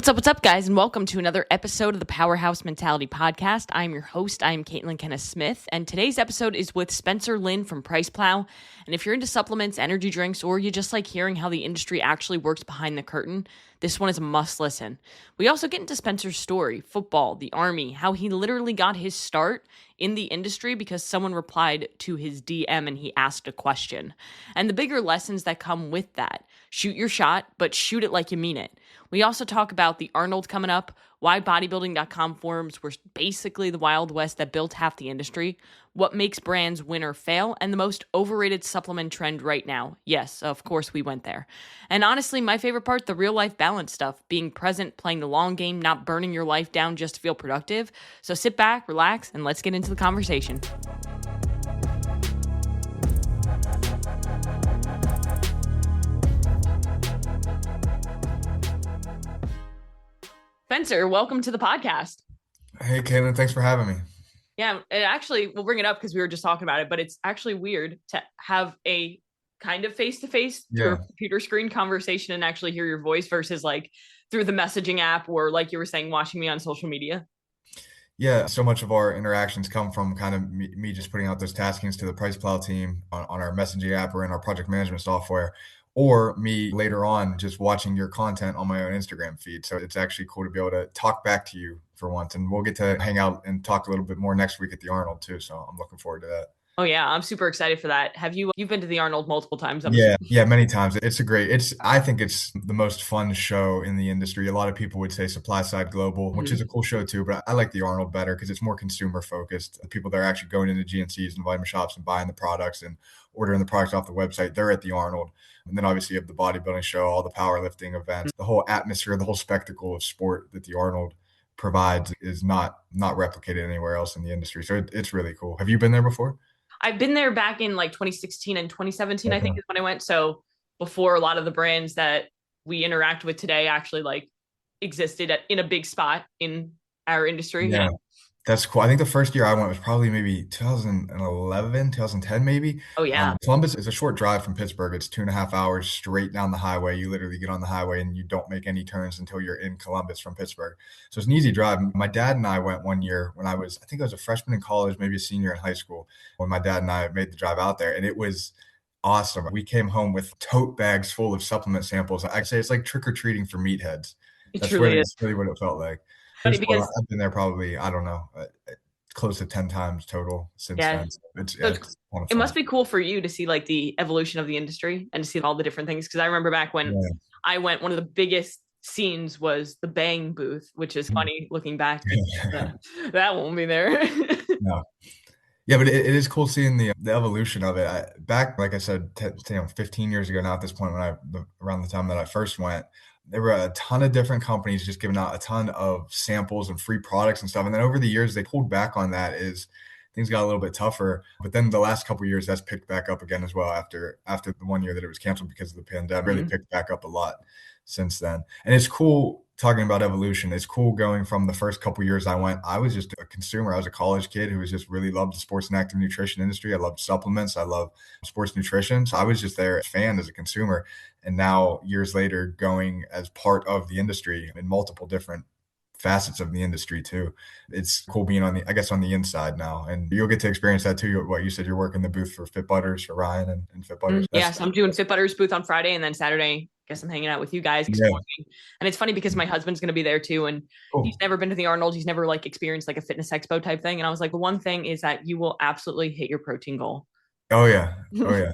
What's up, guys, and welcome to another episode of the Powerhouse Mentality Podcast. I'm your host. I am Caitlin Kenneth Smith, and today's episode is with Spencer Lynn from PricePlow. And if you're into supplements, energy drinks, or you just like hearing how the industry actually works behind the curtain, this one is a must listen. We also get into Spencer's story, football, the Army, how he literally got his start in the industry because someone replied to his DM and he asked a question, and the bigger lessons that come with that. Shoot your shot, but shoot it like you mean it. We also talk about the Arnold coming up, why bodybuilding.com forums were basically the Wild West that built half the industry, what makes brands win or fail, and the most overrated supplement trend right now. Yes, of course we went there. And honestly, my favorite part, the real life balance stuff, being present, playing the long game, not burning your life down just to feel productive. So sit back, relax, and let's get into the conversation. Spencer, welcome to the podcast. Hey, Caitlin, thanks for having me. Yeah, we'll bring it up because we were just talking about it, but it's actually weird to have a kind of face-to-face through a computer screen conversation and actually hear your voice versus like through the messaging app or like you were saying, watching me on social media. Yeah, so much of our interactions come from kind of me just putting out those taskings to the PricePlow team on our messaging app or in our project management software, or me later on just watching your content on my own Instagram feed. So it's actually cool to be able to talk back to you for once. And we'll get to hang out and talk a little bit more next week at the Arnold too. So I'm looking forward to that. Oh yeah, I'm super excited for that. You've been to the Arnold multiple times? Yeah, many times. I think it's the most fun show in the industry. A lot of people would say Supply Side Global, which is a cool show too, but I like the Arnold better because it's more consumer focused. The people that are actually going into GNCs and vitamin shops and buying the products and ordering the products off the website, they're at the Arnold. And then obviously you have the bodybuilding show, all the powerlifting events, the whole atmosphere, the whole spectacle of sport that the Arnold provides is not replicated anywhere else in the industry. So it's really cool. Have you been there before? I've been there back in like 2016 and 2017, I think is when I went. So before a lot of the brands that we interact with today actually like existed in a big spot in our industry. Yeah. That's cool. I think the first year I went was probably maybe 2011, 2010, maybe. Oh yeah. Columbus is a short drive from Pittsburgh. It's 2.5 hours straight down the highway. You literally get on the highway and you don't make any turns until you're in Columbus from Pittsburgh. So it's an easy drive. My dad and I went one year when I think I was a freshman in college, maybe a senior in high school, when my dad and I made the drive out there. And it was awesome. We came home with tote bags full of supplement samples. I'd say it's like trick-or-treating for meatheads. That's really what it felt like. Funny because I've been there probably, I don't know, close to 10 times total since then. So it's it must be cool for you to see like the evolution of the industry and to see all the different things. Because I remember back when I went, one of the biggest scenes was the Bang booth, which is funny looking back. That won't be there. No. Yeah, but it is cool seeing the evolution of it. Back, like I said, 15 years ago now at this point, around the time that I first went, there were a ton of different companies just giving out a ton of samples and free products and stuff. And then over the years, they pulled back on that as things got a little bit tougher. But then the last couple of years, that's picked back up again as well after the 1 year that it was canceled because of the pandemic. Really picked back up a lot since then. And it's cool talking about evolution. It's cool going from the first couple of years I went, I was just a consumer. I was a college kid who was just really loved the sports and active nutrition industry. I loved supplements. I love sports nutrition. So I was just there as a fan, as a consumer. And now years later, going as part of the industry in multiple different facets of the industry too. It's cool being on the inside now, and you'll get to experience that too. What you said, you're working the booth for Fit Butters, for Ryan and Fit Butters. Yes, I'm doing Fit Butters booth on Friday, and then Saturday, I guess I'm hanging out with you guys. And it's funny because my husband's going to be there too, and he's never been to the Arnold. He's never like experienced like a fitness expo type thing. And I was like, the one thing is that you will absolutely hit your protein goal. Oh yeah.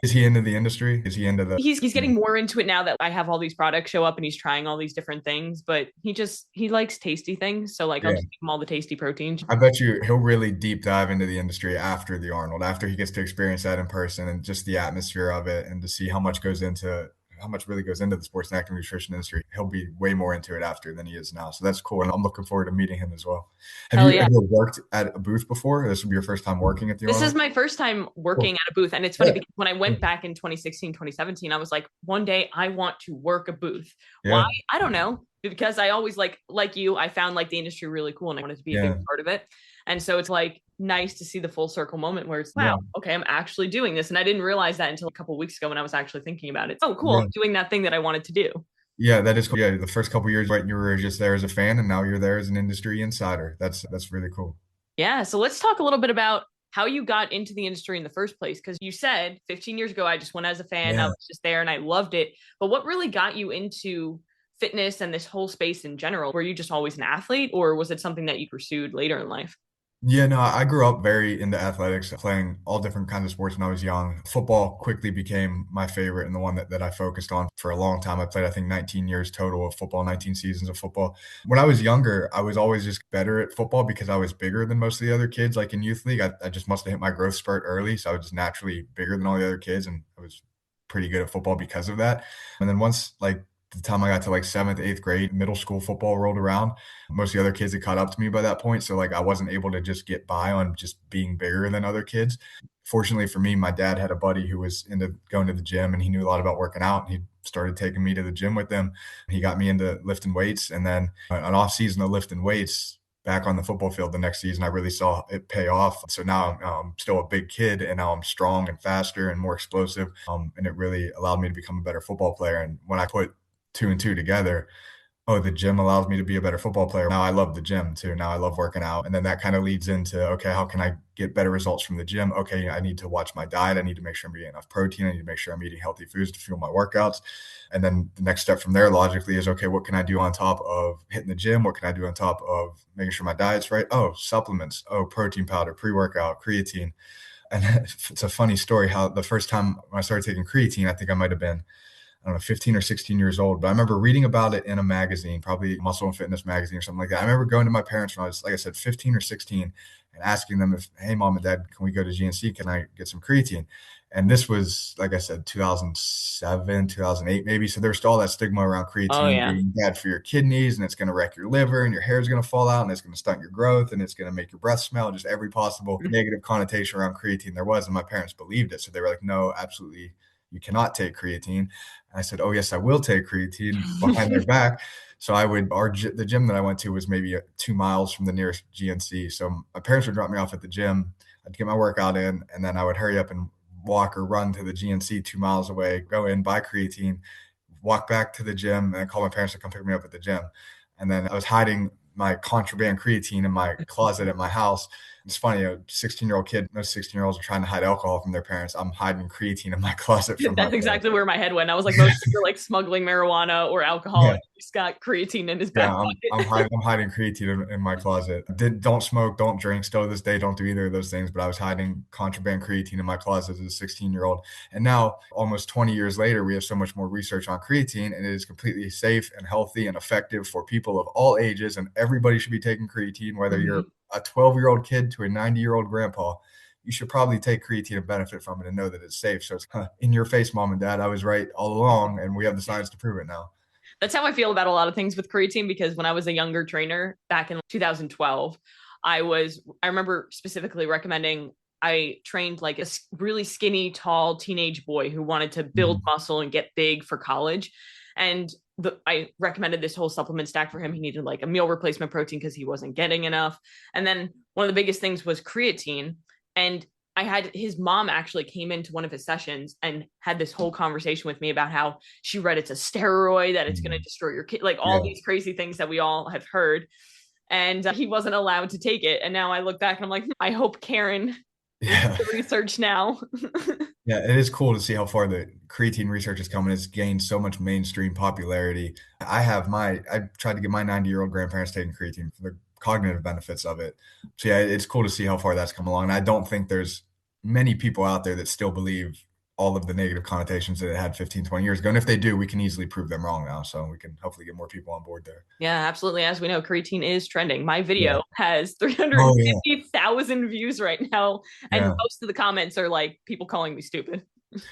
Is he into the industry? Is he into the? He's getting more into it now that I have all these products show up and he's trying all these different things. But he likes tasty things, so like I'll just give him all the tasty proteins. I bet you he'll really deep dive into the industry after the Arnold, after he gets to experience that in person and just the atmosphere of it, and to see how much really goes into the sports and active nutrition industry. He'll be way more into it after than he is now. So that's cool. And I'm looking forward to meeting him as well. Have you ever worked at a booth before? This will be your first time working at the Arnold? This is my first time working at a booth. And it's funny because when I went back in 2016, 2017, I was like, one day I want to work a booth. Why? I don't know. Because I always like you, I found like the industry really cool and I wanted to be a big part of it. And so it's like nice to see the full circle moment where it's, wow, okay, I'm actually doing this. And I didn't realize that until a couple of weeks ago when I was actually thinking about it. Oh, cool. I'm doing that thing that I wanted to do. Yeah, that is cool. Yeah, the first couple years, right, you were just there as a fan, and now you're there as an industry insider. That's really cool. Yeah. So let's talk a little bit about how you got into the industry in the first place. Because you said 15 years ago, I just went as a fan. I Yeah. was just there and I loved it. But what really got you into fitness and this whole space in general? Were you just always an athlete or was it something that you pursued later in life? Yeah, no, I grew up very into athletics, playing all different kinds of sports when I was young. Football quickly became my favorite and the one that I focused on for a long time. I played, I think, 19 years total of football, 19 seasons of football. When I was younger, I was always just better at football because I was bigger than most of the other kids. Like in youth league, I just must have hit my growth spurt early. So I was just naturally bigger than all the other kids. And I was pretty good at football because of that. And then once, like, the time I got to like seventh, eighth grade, middle school football rolled around, most of the other kids had caught up to me by that point. So like I wasn't able to just get by on just being bigger than other kids. Fortunately for me, my dad had a buddy who was into going to the gym and he knew a lot about working out. And he started taking me to the gym with him. He got me into lifting weights. And then an off season of lifting weights back on the football field the next season, I really saw it pay off. So now I'm still a big kid and now I'm strong and faster and more explosive. And it really allowed me to become a better football player. And when I put two and two together, oh, the gym allows me to be a better football player. Now I love the gym too. Now I love working out. And then that kind of leads into, okay, how can I get better results from the gym? Okay, I need to watch my diet. I need to make sure I'm getting enough protein. I need to make sure I'm eating healthy foods to fuel my workouts. And then the next step from there logically is, okay, what can I do on top of hitting the gym? What can I do on top of making sure my diet's right? Oh, supplements. Oh, protein powder, pre-workout, creatine. And it's a funny story how the first time when I started taking creatine, I think I might have been, I don't know, 15 or 16 years old. But I remember reading about it in a magazine, probably Muscle and Fitness magazine or something like that. I remember going to my parents when I was, like I said, 15 or 16 and asking them if, hey, mom and dad, can we go to GNC? Can I get some creatine? And this was, like I said, 2007, 2008, maybe. So there's still all that stigma around Oh, creatine yeah. being bad for your kidneys and it's going to wreck your liver and your hair is going to fall out and it's going to stunt your growth and it's going to make your breath smell. Just every possible negative connotation around creatine there was. And my parents believed it. So they were like, no, absolutely, you cannot take creatine. I said, "Oh yes, I will take creatine," behind their back. So I would the gym that I went to was maybe 2 miles from the nearest GNC. So my parents would drop me off at the gym. I'd get my workout in, and then I would hurry up and walk or run to the GNC 2 miles away, go in, buy creatine, walk back to the gym, and call my parents to come pick me up at the gym. And then I was hiding my contraband creatine in my closet at my house. It's funny, a 16-year-old kid, most 16-year-olds are trying to hide alcohol from their parents. I'm hiding creatine in my closet from my That's parents. exactly where my head went. I was like, most people are like smuggling marijuana or alcohol, Yeah. and he's got creatine in his Yeah, back I'm hiding creatine in my closet. Don't smoke, don't drink. Still to this day, don't do either of those things. But I was hiding contraband creatine in my closet as a 16-year-old. And now, almost 20 years later, we have so much more research on creatine, and it is completely safe and healthy and effective for people of all ages. And everybody should be taking creatine, whether you're pocket. a 12-year-old kid to a 90-year-old grandpa. You should probably take creatine and benefit from it and know that it's safe. So it's kind of in your face, mom and dad. I was right all along, and we have the science to prove it now. That's how I feel about a lot of things with creatine because when I was a younger trainer back in 2012, I remember specifically recommending I trained like a really skinny, tall teenage boy who wanted to build Mhm. muscle and get big for college. And I recommended this whole supplement stack for him. He needed like a meal replacement protein because he wasn't getting enough. And then one of the biggest things was creatine. And I had his mom actually came into one of his sessions and had this whole conversation with me about how she read it's a steroid, that it's going to Mhm. destroy your kid, like all Yeah. these crazy things that we all have heard. And he wasn't allowed to take it. And now I look back and I'm like, I hope Karen reads Yeah. the research now. Yeah, it is cool to see how far the creatine research has come and it's gained so much mainstream popularity. I tried to get my 90-year-old grandparents taking creatine for the cognitive benefits of it. So yeah, it's cool to see how far that's come along. And I don't think there's many people out there that still believe all of the negative connotations that it had 15, 20 years ago. And if they do, we can easily prove them wrong now. So we can hopefully get more people on board there. Yeah, absolutely. As we know, creatine is trending. My Yeah. video has Oh yeah. 350,000 views right now. And Yeah. most of the comments are like people calling me stupid.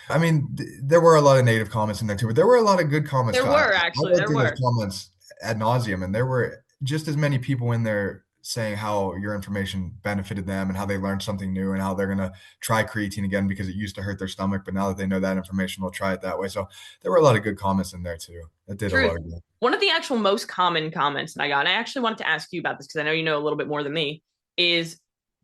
I mean, there were a lot of negative comments in there too, but there were a lot of good comments There too. were I actually, read there through those were. comments ad nauseum, and there were just as many people in there saying how your information benefited them and how they learned something new and how they're gonna try creatine again because it used to hurt their stomach, but now that they know that information, they'll try it that way. So there were a lot of good comments in there too. That did a Truth. lot of good. One of the actual most common comments that I got, and I actually wanted to ask you about this because I know you know a little bit more than me, is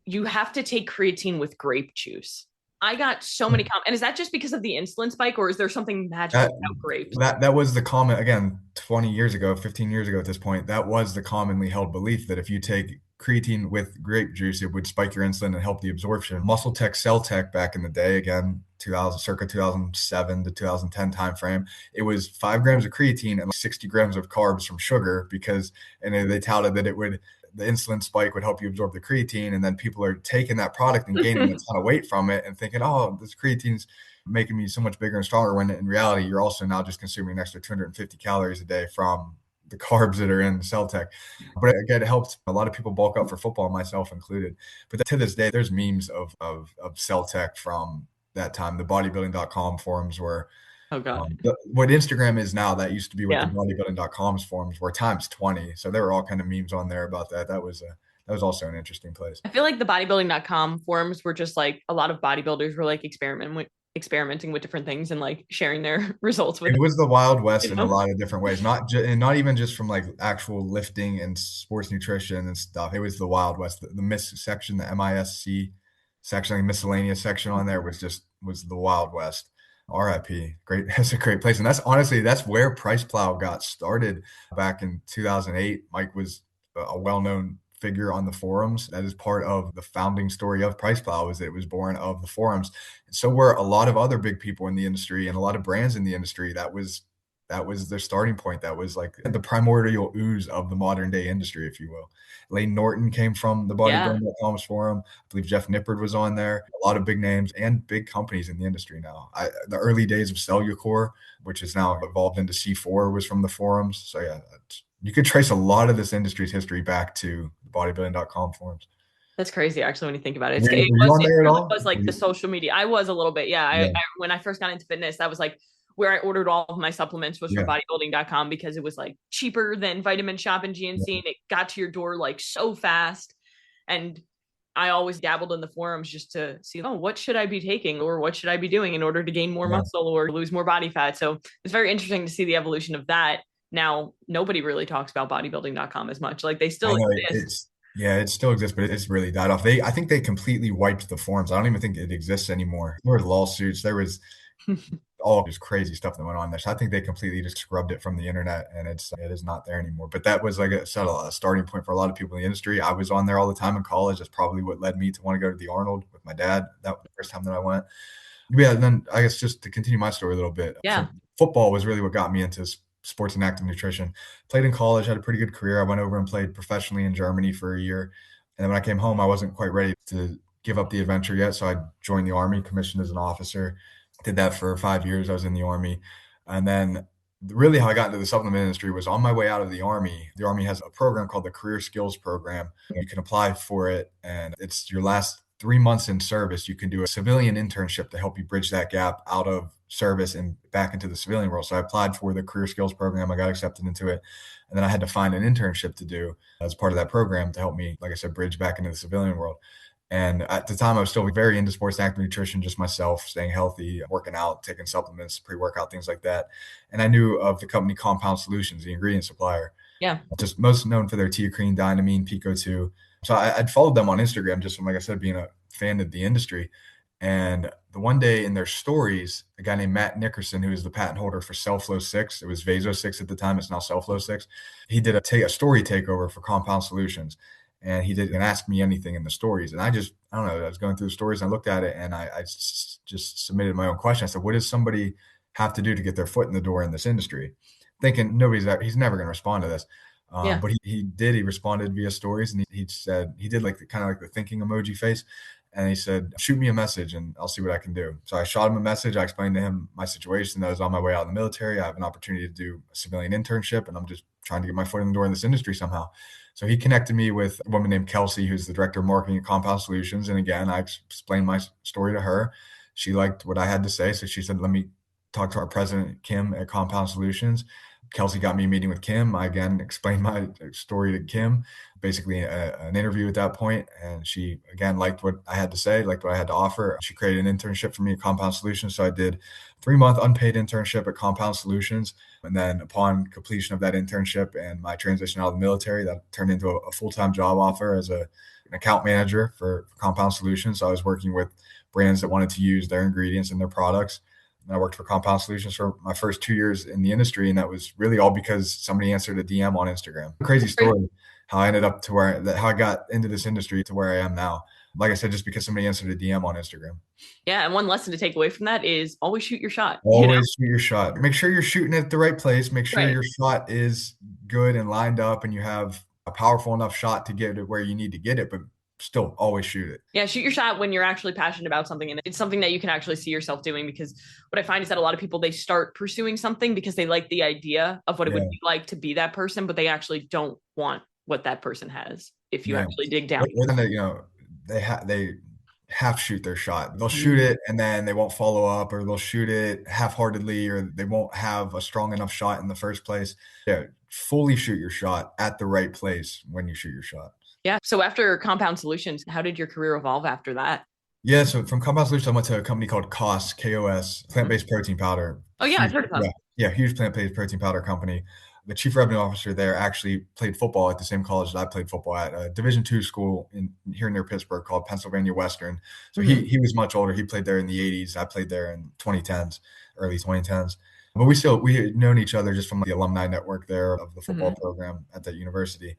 you have to take creatine with grape juice. I got so many comments. And is that just because of the insulin spike, or is there something magical That about grapes? that was the common, again, 20 years ago, 15 years ago at this point, that was the commonly held belief that if you take creatine with grape juice, it would spike your insulin and help the absorption. Muscle Tech, Cell Tech back in the day, again, 2000, circa 2007 to 2010 timeframe, it was 5 grams of creatine and like 60 grams of carbs from sugar because, and they touted that it would, the insulin spike would help you absorb the creatine. And then people are taking that product and gaining a ton of weight from it and thinking, oh, this creatine's making me so much bigger and stronger, when in reality you're also now just consuming an extra 250 calories a day from the carbs that are in Cell Tech. But again, it helps a lot of people bulk up for football, myself included. But to this day, there's memes of Cell Tech from that time. The bodybuilding.com forums were Oh God. what Instagram is now, that used to be what the Yeah. bodybuilding.com's forums were times 20. So there were all kind of memes on there about that. That was also an interesting place. I feel like the bodybuilding.com forums were just like a lot of bodybuilders were like experimenting with different things and like sharing their results with It was the Wild West you in a know? lot of different ways, and not even just from like actual lifting and sports nutrition and stuff. It was the Wild West. The MIS section, the MISC section, like miscellaneous section on there was the Wild West. RIP. Great. That's a great place. And that's honestly, that's where PricePlow got started back in 2008. Mike was a well-known figure on the forums. That is part of the founding story of PricePlow, is that it was born of the forums. And so were a lot of other big people in the industry and a lot of brands in the industry. That was their starting point. That was like the primordial ooze of the modern day industry, if you will. Lane Norton came from the Yeah. bodybuilding.com's forum. I believe Jeff Nippard was on there. A lot of big names and big companies in the industry now. The early days of Cellucor, which is now evolved into C4, was from the forums. So yeah, you could trace a lot of this industry's history back to the bodybuilding.com forums. That's crazy, actually, when you think about it. Were It you was, on it there at really all? was like the social media. I was a little bit, yeah. Yeah, When I first got into fitness, that was like where I ordered all of my supplements was from yeah, bodybuilding.com because it was like cheaper than Vitamin Shop and GNC, yeah, and it got to your door like so fast. And I always dabbled in the forums just to see, oh, what should I be taking or what should I be doing in order to gain more yeah. muscle or lose more body fat? So it's very interesting to see the evolution of that. Now, nobody really talks about bodybuilding.com as much. Like they I still know exist. it's yeah, it still exists, but it's really died off. I think they completely wiped the forums. I don't even think it exists anymore. There were lawsuits. There was all just crazy stuff that went on there. So I think they completely just scrubbed it from the internet, and it is not there anymore. But that was, like I said, a starting point for a lot of people in the industry. I was on there all the time in college. That's probably what led me to want to go to the Arnold with my dad. That was the first time that I went. Yeah, and then I guess just to continue my story a little bit, Yeah. from football was really what got me into sports and active nutrition. Played in college, had a pretty good career. I went over and played professionally in Germany for a year. And then when I came home, I wasn't quite ready to give up the adventure yet. So I joined the Army, commissioned as an officer. Did that for 5 years. I was in the Army. And then really how I got into the supplement industry was on my way out of the Army. The Army has a program called the Career Skills Program. You can apply for it, and it's your last 3 months in service. You can do a civilian internship to help you bridge that gap out of service and back into the civilian world. So I applied for the Career Skills Program. I got accepted into it. And then I had to find an internship to do as part of that program to help me, like I said, bridge back into the civilian world. And at the time, I was still very into sports and active nutrition, just myself, staying healthy, working out, taking supplements, pre-workout, things like that. And I knew of the company Compound Solutions, the ingredient supplier, Yeah. just most known for their teacrine, dynamine, Pico 2. So I'd followed them on Instagram just from, like I said, being a fan of the industry. And the one day in their stories, a guy named Matt Nickerson, who is the patent holder for CellFlow 6, it was Vaso 6 at the time, it's now CellFlow 6. He did a story takeover for Compound Solutions. And he didn't ask me anything in the stories. And I don't know, I was going through the stories and I looked at it, and I just submitted my own question. I said, what does somebody have to do to get their foot in the door in this industry? Thinking he's never going to respond to this. Yeah. But he did. He responded via stories, and he said, he did like the kind of like the thinking emoji face. And he said, shoot me a message and I'll see what I can do. So I shot him a message. I explained to him my situation, that I was on my way out of the military. I have an opportunity to do a civilian internship, and I'm just trying to get my foot in the door in this industry somehow. So he connected me with a woman named Kelsey, who's the director of marketing at Compound Solutions. And again, I explained my story to her. She liked what I had to say. So she said, let me talk to our president, Kim, at Compound Solutions. Kelsey got me meeting with Kim. I again explained my story to Kim, basically an interview at that point, and she again liked what I had to say, liked what I had to offer. She created an internship for me at Compound Solutions, so I did 3-month unpaid internship at Compound Solutions, and then upon completion of that internship and my transition out of the military, that turned into a full-time job offer as an account manager for Compound Solutions. So I was working with brands that wanted to use their ingredients in their products. And I worked for Compound Solutions for my first 2 years in the industry, and that was really all because somebody answered a DM on Instagram. Crazy story how I ended up to how I got into this industry to where I am now. Like I said, just because somebody answered a DM on Instagram. Yeah, and one lesson to take away from that is always shoot your shot. Always shoot your shot. Make sure you're shooting at the right place. Make sure Right. your shot is good and lined up, and you have a powerful enough shot to get it where you need to get it, but still always shoot it. Yeah, shoot your shot when you're actually passionate about something and it's something that you can actually see yourself doing. Because what I find is that a lot of people, they start pursuing something because they like the idea of what it would be like to be that person, but they actually don't want what that person has if you actually dig down. They half shoot their shot. They'll shoot it and then they won't follow up, or they'll shoot it half-heartedly, or they won't have a strong enough shot in the first place. Yeah, fully shoot your shot at the right place when you shoot your shot. Yeah. So after Compound Solutions, how did your career evolve after that? Yeah, so from Compound Solutions, I went to a company called KOS, KOS, plant-based protein powder. Oh yeah, I've heard of them. Yeah, huge plant-based protein powder company. The chief revenue officer there actually played football at the same college that I played football at, a Division II school here near Pittsburgh called Pennsylvania Western. So he was much older. He played there in the 80s. I played there in 2010s, early 2010s. But we had known each other just from the alumni network there of the football program at that university.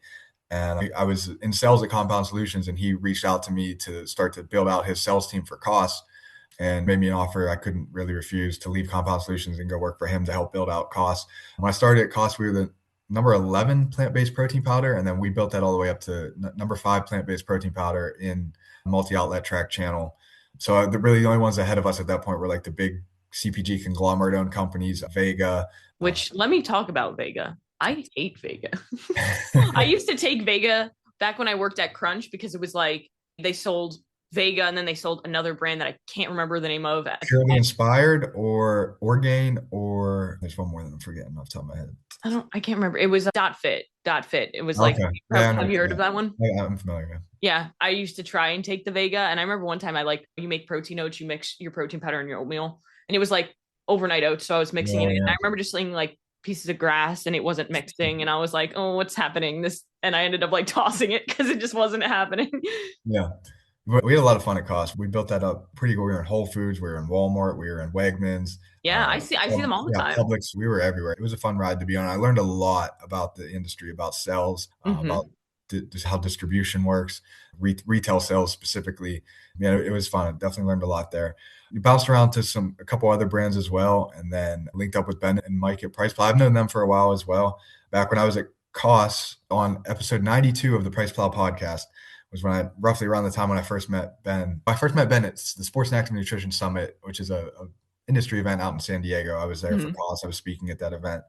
And I was in sales at Compound Solutions, and he reached out to me to start to build out his sales team for KOS, and made me an offer I couldn't really refuse to leave Compound Solutions and go work for him to help build out KOS. When I started at KOS, we were the number 11 plant-based protein powder, and then we built that all the way up to number 5 plant-based protein powder in multi-outlet track channel. So the only ones ahead of us at that point were like the big CPG conglomerate-owned companies, Vega. Which, let me talk about Vega. I hate Vega. I used to take Vega back when I worked at Crunch because it was like they sold Vega and then they sold another brand that I can't remember the name of. Purely Inspired or Orgain, or there's one more that I'm forgetting off the top of my head. I can't remember. It was Dot Fit. It was like, okay. have you heard of that one? Yeah, I'm familiar. Yeah, I used to try and take the Vega, and I remember one time you make protein oats, you mix your protein powder in your oatmeal, and it was like overnight oats, so I was mixing it. And I remember just seeing like pieces of grass and it wasn't mixing, and I was like, oh, what's happening? And I ended up like tossing it because it just wasn't happening. Yeah. We had a lot of fun at KOS. We built that up pretty good. We were in Whole Foods, we were in Walmart, we were in Wegmans. Yeah, I see them all the time. Publix, we were everywhere. It was a fun ride to be on. I learned a lot about the industry, about sales, about just how distribution works, retail sales specifically. Yeah, it was fun. I definitely learned a lot there. We bounced around to a couple other brands as well, and then linked up with Ben and Mike at PricePlow. I've known them for a while as well. Back when I was at KOS, on episode 92 of the PricePlow podcast, was when roughly around the time when I first met Ben. I first met Ben at the Sports and Active Nutrition Summit, which is a industry event out in San Diego. I was there for KOS. I was speaking at that event,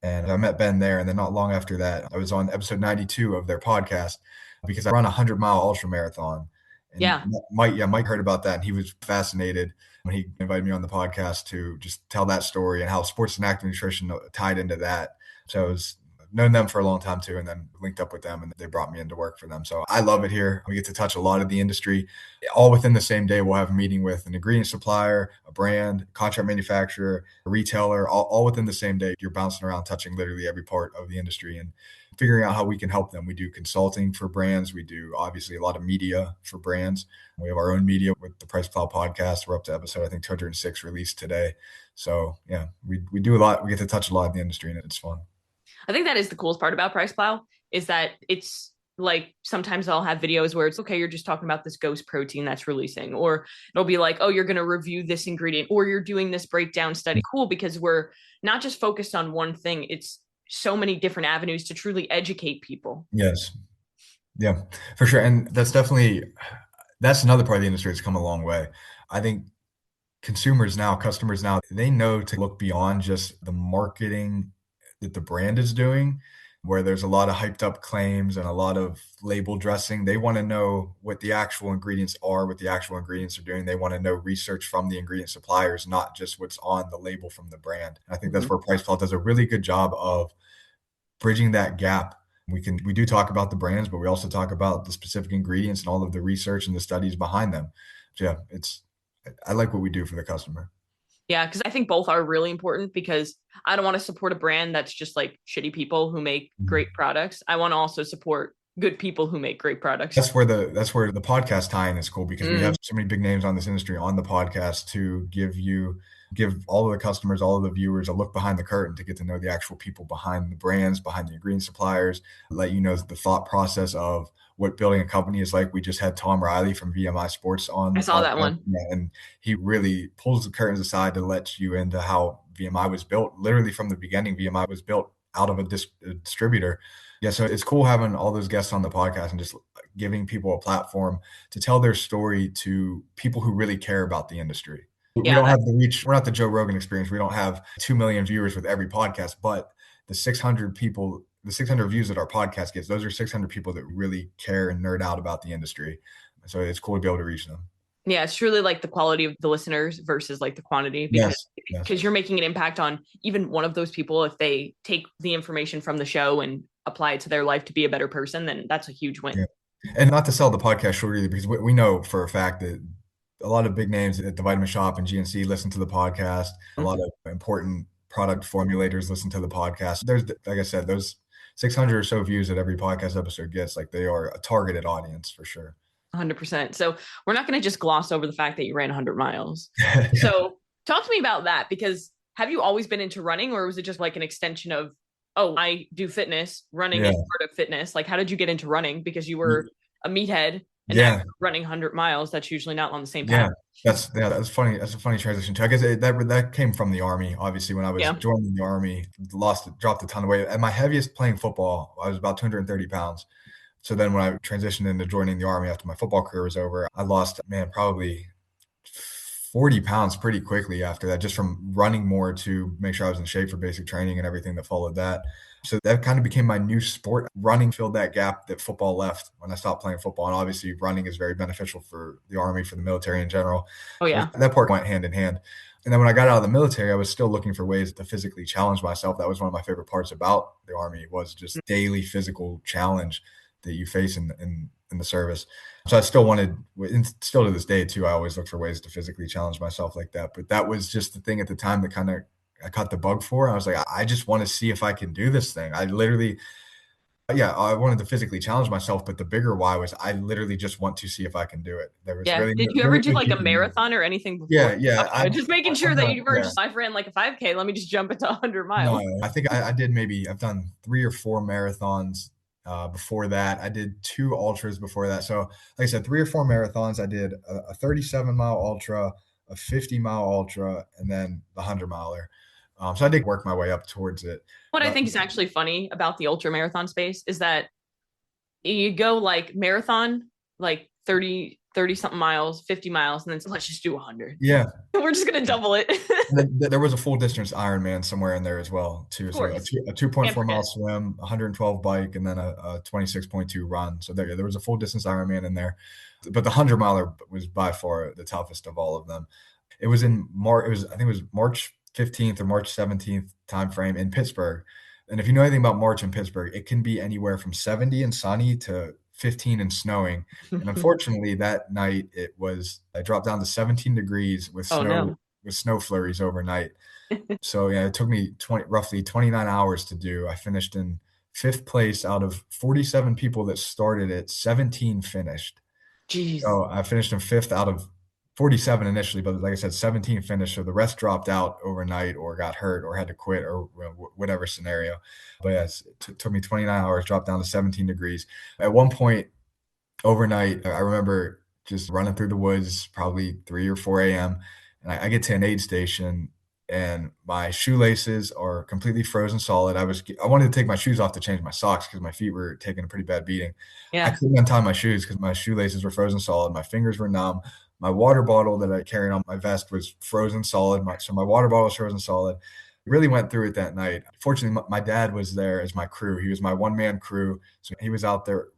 and I met Ben there. And then not long after that, I was on episode 92 of their podcast because I run a 100-mile ultra marathon. And Mike heard about that, and he was fascinated when he invited me on the podcast to just tell that story and how sports and active nutrition tied into that. So I've known them for a long time too, and then linked up with them, and they brought me into work for them. So I love it here. We get to touch a lot of the industry. All within the same day, we'll have a meeting with an ingredient supplier, a brand, contract manufacturer, a retailer, all within the same day. You're bouncing around, touching literally every part of the industry and figuring out how we can help them. We do consulting for brands. We do obviously a lot of media for brands. We have our own media with the PricePlow podcast. We're up to episode, I think, 206 released today. So yeah, we do a lot. We get to touch a lot in the industry, and it's fun. I think that is the coolest part about PricePlow, is that it's like sometimes I'll have videos where it's okay, you're just talking about this ghost protein that's releasing, or it'll be like, oh, you're going to review this ingredient, or you're doing this breakdown study. Cool, because we're not just focused on one thing. It's so many different avenues to truly educate people. Yes. Yeah, for sure. And that's another part of the industry that's come a long way. I think customers now, they know to look beyond just the marketing that the brand is doing. where there's a lot of hyped up claims and a lot of label dressing. They want to know what the actual ingredients are, what the actual ingredients are doing. They want to know research from the ingredient suppliers, not just what's on the label from the brand. I think that's Mhm. where PricePlow does a really good job of bridging that gap. We do talk about the brands, but we also talk about the specific ingredients and all of the research and the studies behind them. So yeah, I like what we do for the customer. Yeah, because I think both are really important because I don't want to support a brand that's just like shitty people who make great Mhm. products. I want to also support good people who make great products. That's where the podcast tie-in is cool because we have Mm, so many big names on this industry on the podcast to give all of the customers, all of the viewers a look behind the curtain to get to know the actual people behind the brands, behind the ingredient suppliers, let you know the thought process of what building a company is like. We just had Tom Riley from VMI Sports on I the saw that podcast, one. and he really pulls the curtains aside to let you into how VMI was built. Literally from the beginning, VMI was built out of a distributor. Yeah, so it's cool having all those guests on the podcast and just giving people a platform to tell their story to people who really care about the industry. We Yeah, don't that have the reach. We're not the Joe Rogan experience. We don't have 2 million viewers with every podcast, but the 600 people, the 600 views that our podcast gets, those are 600 people that really care and nerd out about the industry. So it's cool to be able to reach them. yeah, it's truly like the quality of the listeners versus like the quantity Yes, yes. because you're making an impact on even one of those people if they take the information from the show and apply it to their life to be a better person, then that's a huge Yeah. win. And not to sell the podcast short either, because we know for a fact that a lot of big names at the Vitamin Shop and GNC listen to the podcast. A lot of important product formulators listen to the podcast. There's, like I said, those 600 or so views that every podcast episode gets, like they are a targeted audience for sure. 100%. So we're not going to just gloss over the fact that you ran 100 miles. Yeah. So talk to me about that because have you always been into running or was it just like an extension of, oh, I do fitness, running Yeah. is part of fitness? Like, how did you get into running? Because you were a meathead and now Yeah. you're running 100 miles. That's usually not on the same Yeah. path. That's funny. That's a funny transition too. I guess that came from the army. Obviously, when I was Yeah. joining the army, dropped a ton of weight. At my heaviest playing football, I was about 230 pounds. So then when I transitioned into joining the army after my football career was over, I lost, man, probably 40 pounds pretty quickly after that, just from running more to make sure I was in shape for basic training and everything that followed that. So that kind of became my new sport. Running filled that gap that football left when I stopped playing football. And obviously, running is very beneficial for the army, for the military in general. Oh, So yeah. that part went hand in hand. And then when I got out of the military, I was still looking for ways to physically challenge myself. That was one of my favorite parts about the army was just daily physical challenge that you face in the service. So I still wanted, and still to this day too, I always look for ways to physically challenge myself like that. But that was just the thing at the time that kind of I caught the bug for. I was like, I just want to see if I can do this thing. I literally, yeah, I wanted to physically challenge myself, but the bigger why was I literally just want to see if I can do it. There was Yeah. really, Did you ever really do no like a gain. marathon or anything before? Yeah. Okay. Just making sure I've that done, you weren't yeah. just, I've ran like a 5K. Let me just jump into 100 No, miles. I think I did maybe I've done 3 or 4 marathons, before that. I did 2 ultras before that. So, like I said, 3 or 4 marathons. I did a 37-mile ultra, a 50-mile ultra, and then the 100-miler. So I did work my way up towards it. What I But think is actually funny about the ultra marathon space is that you go like marathon, like 30 something miles, 50 miles, and then so let's just do 100. yeah, We're just going to double it. and then there was a full distance Ironman somewhere in there as well too. Of So course. a Can't 2.4 mile forget. swim, 112 bike, and then a 26.2 run. So there was a full distance Ironman in there. But the 100 miler was by far the toughest of all of them. It was in March. I think it was March 15th or March 17th timeframe in Pittsburgh. And if you know anything about March in Pittsburgh, it can be anywhere from 70 and sunny to 15 and snowing. And unfortunately, that night I dropped down to 17 degrees Oh no. with snow flurries overnight. So yeah, it took me roughly 29 hours to do. I finished in fifth place out of 47 people that started it. 17 finished. Jeez. So I finished in fifth out of 47 initially, but like I said, 17 finished. So the rest dropped out overnight or got hurt or had to quit or whatever scenario. But yes, it took me 29 hours, dropped down to 17 degrees. At one point overnight, I remember just running through the woods, probably 3 or 4 a.m. And I get to an aid station and my shoelaces are completely frozen solid. I wanted to take my shoes off to change my socks because my feet were taking a pretty bad beating. I Yeah. couldn't untie my shoes because my shoelaces were frozen solid. My fingers were numb. My water bottle that I carried on my vest was frozen solid. So my water bottle was frozen solid. Really went through it that night. Fortunately, my dad was there as my crew. He was my one-man crew. So he was out there,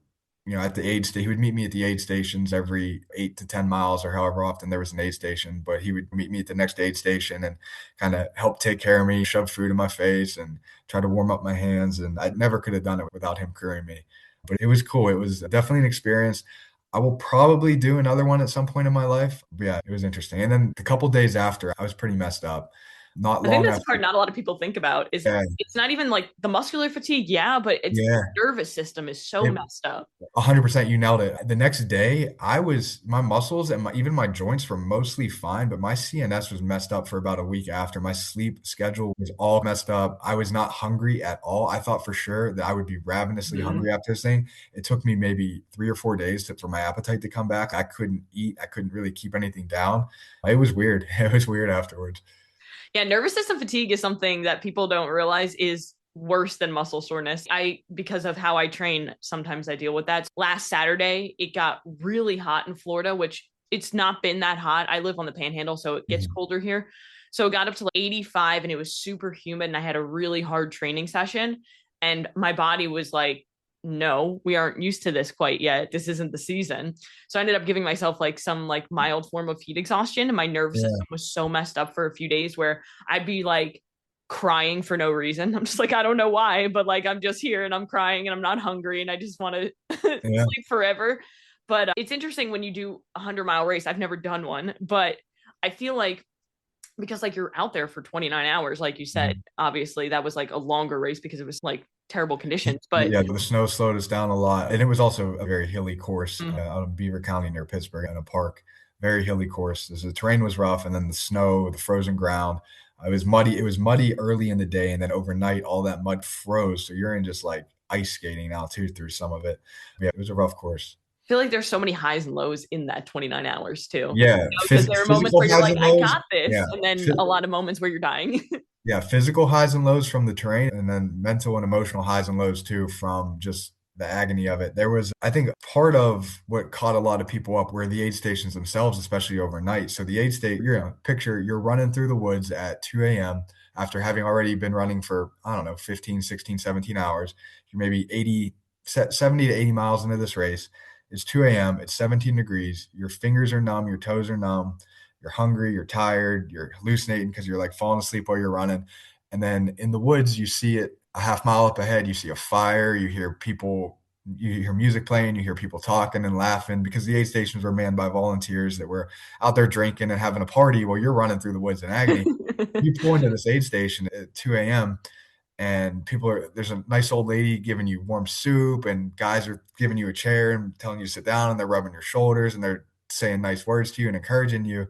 at the aid station. He would meet me at the aid stations every 8 to 10 miles or however often there was an aid station. But he would meet me at the next aid station and kind of help take care of me, shove food in my face and try to warm up my hands. And I never could have done it without him crewing me. But it was cool. It was definitely an experience. I will probably do another one at some point in my life. But yeah, it was interesting. And then the couple days after, I was pretty messed up. Not I think long that's the after. part not a lot of people think about is Yeah, it's not even like the muscular fatigue, yeah, but it's yeah. the nervous system is so It, messed up. 100%, you nailed it. The next day, my muscles and even my joints were mostly fine, but my CNS was messed up for about a week after. My sleep schedule was all messed up. I was not hungry at all. I thought for sure that I would be ravenously Mhm. hungry after this thing. It took me maybe 3 or 4 days for my appetite to come back. I couldn't eat. I couldn't really keep anything down. It was weird. It was weird afterwards. Yeah, nervous system fatigue is something that people don't realize is worse than muscle soreness. Because of how I train, sometimes I deal with that. Last Saturday, it got really hot in Florida, which it's not been that hot. I live on the panhandle, so it gets Mhm. colder here. So it got up to like 85 and it was super humid and I had a really hard training session and my body was like, no, we aren't used to this quite yet. This isn't the season. So I ended up giving myself like some like mild form of heat exhaustion and my nervous Yeah, system was so messed up for a few days where I'd be like crying for no reason. I'm just like, I don't know why, but like I'm just here and I'm crying and I'm not hungry and I just want to yeah, sleep forever. But it's interesting when you do a 100-mile race. I've never done one, but I feel like because like you're out there for 29 hours, like you said, mhm. obviously that was like a longer race because it was like terrible conditions. But Yeah, the snow slowed us down a lot, and it was also a very hilly course mm, out of Beaver County near Pittsburgh in a park. Very hilly course. The terrain was rough, and then the snow, the frozen ground. It was muddy. It was muddy early in the day, and then overnight, all that mud froze. So you're in just like ice skating now too through some of it. Yeah, it was a rough course. I feel like there's so many highs and lows in that 29 hours too. Yeah, Because there are moments physical where you're highs like, and I lows. got this. Yeah, And then a lot of moments where you're dying. yeah, physical highs and lows from the terrain, and then mental and emotional highs and lows too from just the agony of it. There was, I think, part of what caught a lot of people up were the aid stations themselves, especially overnight. So the aid state, picture you're running through the woods at 2 a.m. after having already been running for, I don't know, 15, 16, 17 hours. You're maybe 70 to 80 miles into this race. It's 2 a.m. It's 17 degrees. Your fingers are numb. Your toes are numb. You're hungry, you're tired, you're hallucinating because you're like falling asleep while you're running. And then in the woods, you see it a half mile up ahead, you see a fire, you hear people, you hear music playing, you hear people talking and laughing because the aid stations were manned by volunteers that were out there drinking and having a party while you're running through the woods in agony. You pull into this aid station at 2 a.m and there's a nice old lady giving you warm soup and guys are giving you a chair and telling you to sit down and they're rubbing your shoulders and they're saying nice words to you and encouraging you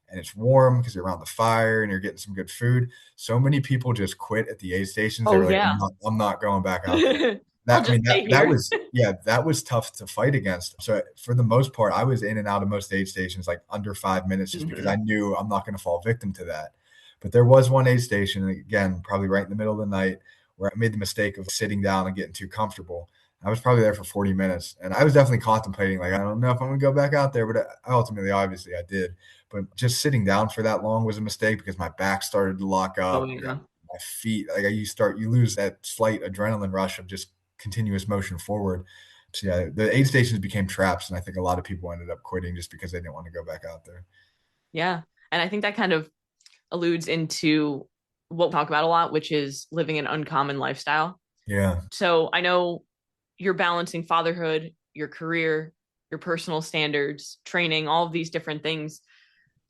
and it's warm because you're around the fire and you're getting some good food. So many people just quit at the aid stations. They Oh were like, yeah. I'm not going back out there. I'll That I just mean stay that here. was yeah, that was tough to fight against. So for the most part, I was in and out of most aid stations like under 5 minutes just because I Mhm. knew I'm not going to fall victim to that. But there was one aid station, again, probably right in the middle of the night, where I made the mistake of sitting down and getting too comfortable. I was probably there for 40 minutes and I was definitely contemplating, like, I don't know if I'm going to go back out there, but ultimately, obviously, I did. But just sitting down for that long was a mistake because my back started to lock Oh up. yeah. My feet, like you lose that slight adrenaline rush of just continuous motion forward. So yeah, the aid stations became traps, and I think a lot of people ended up quitting just because they didn't want to go back out there. Yeah. And I think that kind of alludes into what we talk about a lot, which is living an uncommon lifestyle. Yeah. So I know you're balancing fatherhood, your career, your personal standards, training, all of these different things.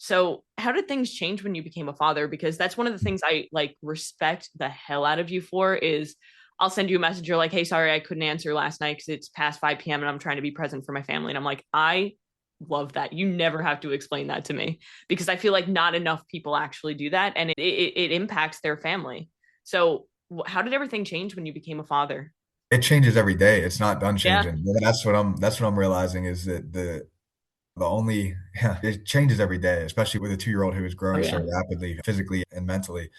So, how did things change when you became a father? Because that's one of the things I like respect the hell out of you for is I'll send you a message. You're like, hey, sorry, I couldn't answer last night because it's past 5 p.m. and I'm trying to be present for my family. And I'm like, I love that. You never have to explain that to me because I feel like not enough people actually do that and it impacts their family. So, how did everything change when you became a father? It changes every day. It's not done Yeah. changing. That's what I'm realizing is that the only Yeah, it changes every day, especially with a 2-year-old who is Oh growing so yeah. rapidly, physically and mentally.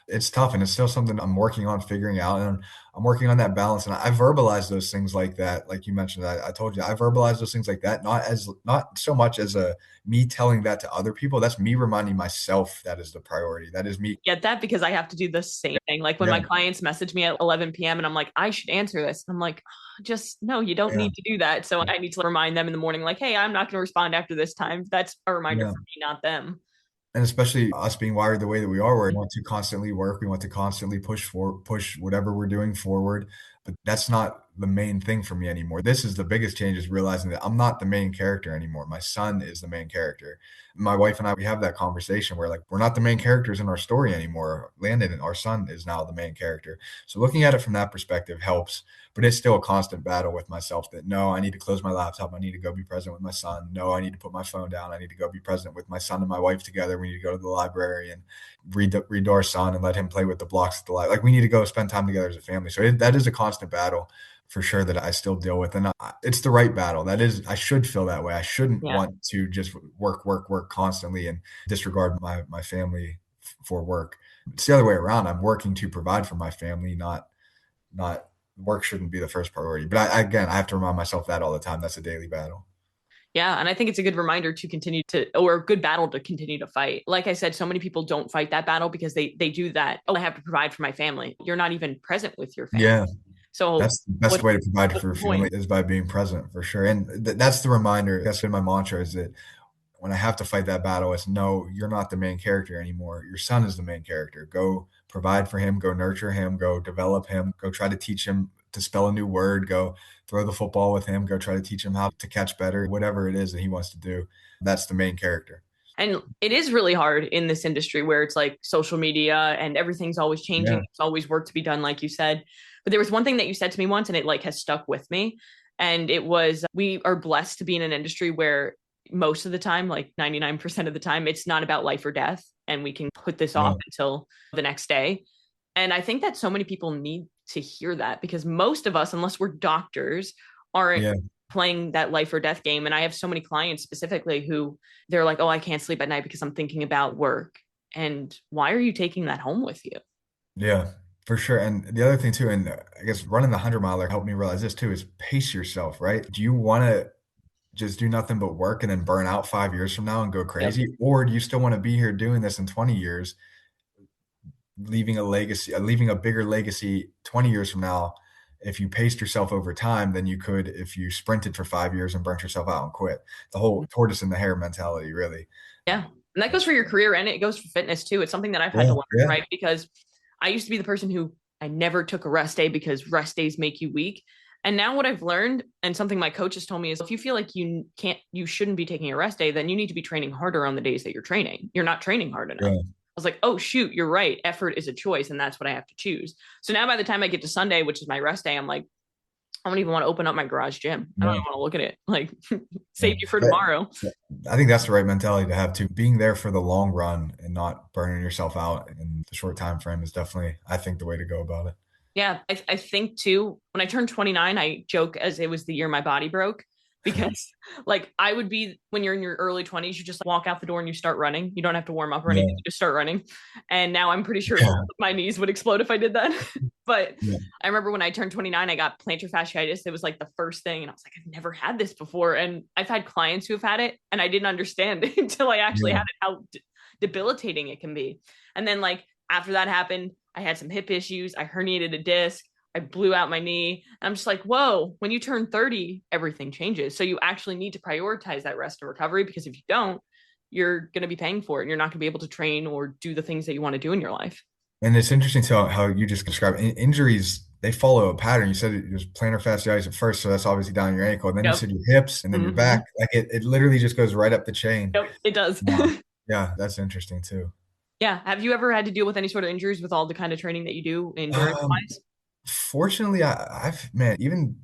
It's tough, and it's still something I'm working on figuring out, and I'm working on that balance, and I verbalize those things like that, like you mentioned, I told you, I verbalize those things like that, not so much as a me telling that to other people, that's me reminding myself that is the priority, that is me. Get that because I have to do the same thing. Like when Yeah, my clients message me at 11 p.m. and I'm like, I should answer this. I'm like, just no, you don't yeah, need to do that. So I need to remind them in the morning, like, hey, I'm not going to respond after this time. That's a reminder yeah. for me, not them. And especially us being wired the way that we are, where we want to constantly work, we want to constantly push whatever we're doing forward. But that's not the main thing for me anymore. This is the biggest change is realizing that I'm not the main character anymore. My son is the main character. My wife and I, we have that conversation where like we're not the main characters in our story anymore. Landon, our son, is now the main character. So looking at it from that perspective helps, but it's still a constant battle with myself that no, I need to close my laptop. I need to go be present with my son. No, I need to put my phone down. I need to go be present with my son and my wife together. We need to go to the library and read to our son and let him play with the blocks at the library. Like we need to go spend time together as a family. So that is a constant battle for sure that I still deal with. And it's the right battle. That is, I should feel that way. I shouldn't Yeah. want to just work constantly and disregard my family for work. It's the other way around. I'm working to provide for my family, not work shouldn't be the first priority. But again, I have to remind myself that all the time. That's a daily battle. Yeah. And I think it's a good reminder to continue to, or a good battle to continue to fight. Like I said, so many people don't fight that battle because they do that. Oh, I have to provide for my family. You're not even present with your family. Yeah, So that's the best way to provide what's for the family point? is by being present for sure. And that's the reminder. That's been my mantra is that when I have to fight that battle, it's no, you're not the main character anymore. Your son is the main character. Go provide for him, go nurture him, go develop him, go try to teach him to spell a new word, go throw the football with him, go try to teach him how to catch better, whatever it is that he wants to do. That's the main character. And it is really hard in this industry where it's like social media and everything's always changing. Yeah. There's always work to be done, like you said. But there was one thing that you said to me once, and it like has stuck with me. And it was we are blessed to be in an industry where most of the time, like 99% of the time, it's not about life or death. And we can put this Yeah. off until the next day. And I think that so many people need to hear that because most of us, unless we're doctors, aren't Yeah. playing that life or death game. And I have so many clients specifically who they're like, oh, I can't sleep at night because I'm thinking about work. And why are you taking that home with you? Yeah, for sure. And the other thing too, and I guess running the 100 miler helped me realize this too, is pace yourself, right? Do you want to just do nothing but work and then burn out 5 years from now and go Yep. crazy? Or do you still want to be here doing this in 20 years, leaving a legacy, leaving a bigger legacy 20 years from now? If you paced yourself over time, than you could if you sprinted for 5 years and burnt yourself out and quit. The whole tortoise in the hare mentality, really. Yeah. And that goes for your career and it goes for fitness too. It's something that I've had Yeah, to learn, yeah, right? Because I used to be the person who I never took a rest day because rest days make you weak. And now what I've learned and something my coaches told me is if you feel like you shouldn't be taking a rest day, then you need to be training harder on the days that you're training. You're not training hard enough. yeah, I was like, oh shoot, you're right. Effort is a choice, and that's what I have to choose. So now by the time I get to Sunday, which is my rest day, I'm like, I don't even want to open up my garage gym. I don't yeah, even want to look at it. Like, yeah. save you for tomorrow. I think that's the right mentality to have too. Being there for the long run and not burning yourself out in the short time frame is definitely, I think, the way to go about it. Yeah, I think too, when I turned 29, I joke as it was the year my body broke because like I would be when you're in your early 20s, you just walk out the door and you start running. You don't have to warm up or anything, Yeah, you just start running. And now I'm pretty sure yeah, my knees would explode if I did that. But yeah, I remember when I turned 29, I got plantar fasciitis. It was like the first thing. And I was like, I've never had this before. And I've had clients who have had it and I didn't understand it until I actually yeah. had it, how debilitating it can be. And then like after that happened, I had some hip issues. I herniated a disc. I blew out my knee. I'm just like, whoa, when you turn 30, everything changes. So you actually need to prioritize that rest and recovery because if you don't, you're going to be paying for it and you're not going to be able to train or do the things that you want to do in your life. And it's interesting to how you just described injuries. They follow a pattern. You said it was plantar fasciitis at first, so that's obviously down your ankle. And then you Yep. said your hips, and then your Mm-hmm. back. Like it literally just goes right up the chain. Yep. It does. Wow. Yeah, that's interesting too. Yeah. Have you ever had to deal with any sort of injuries with all the kind of training that you do endurance Um, wise? Fortunately, I've man, even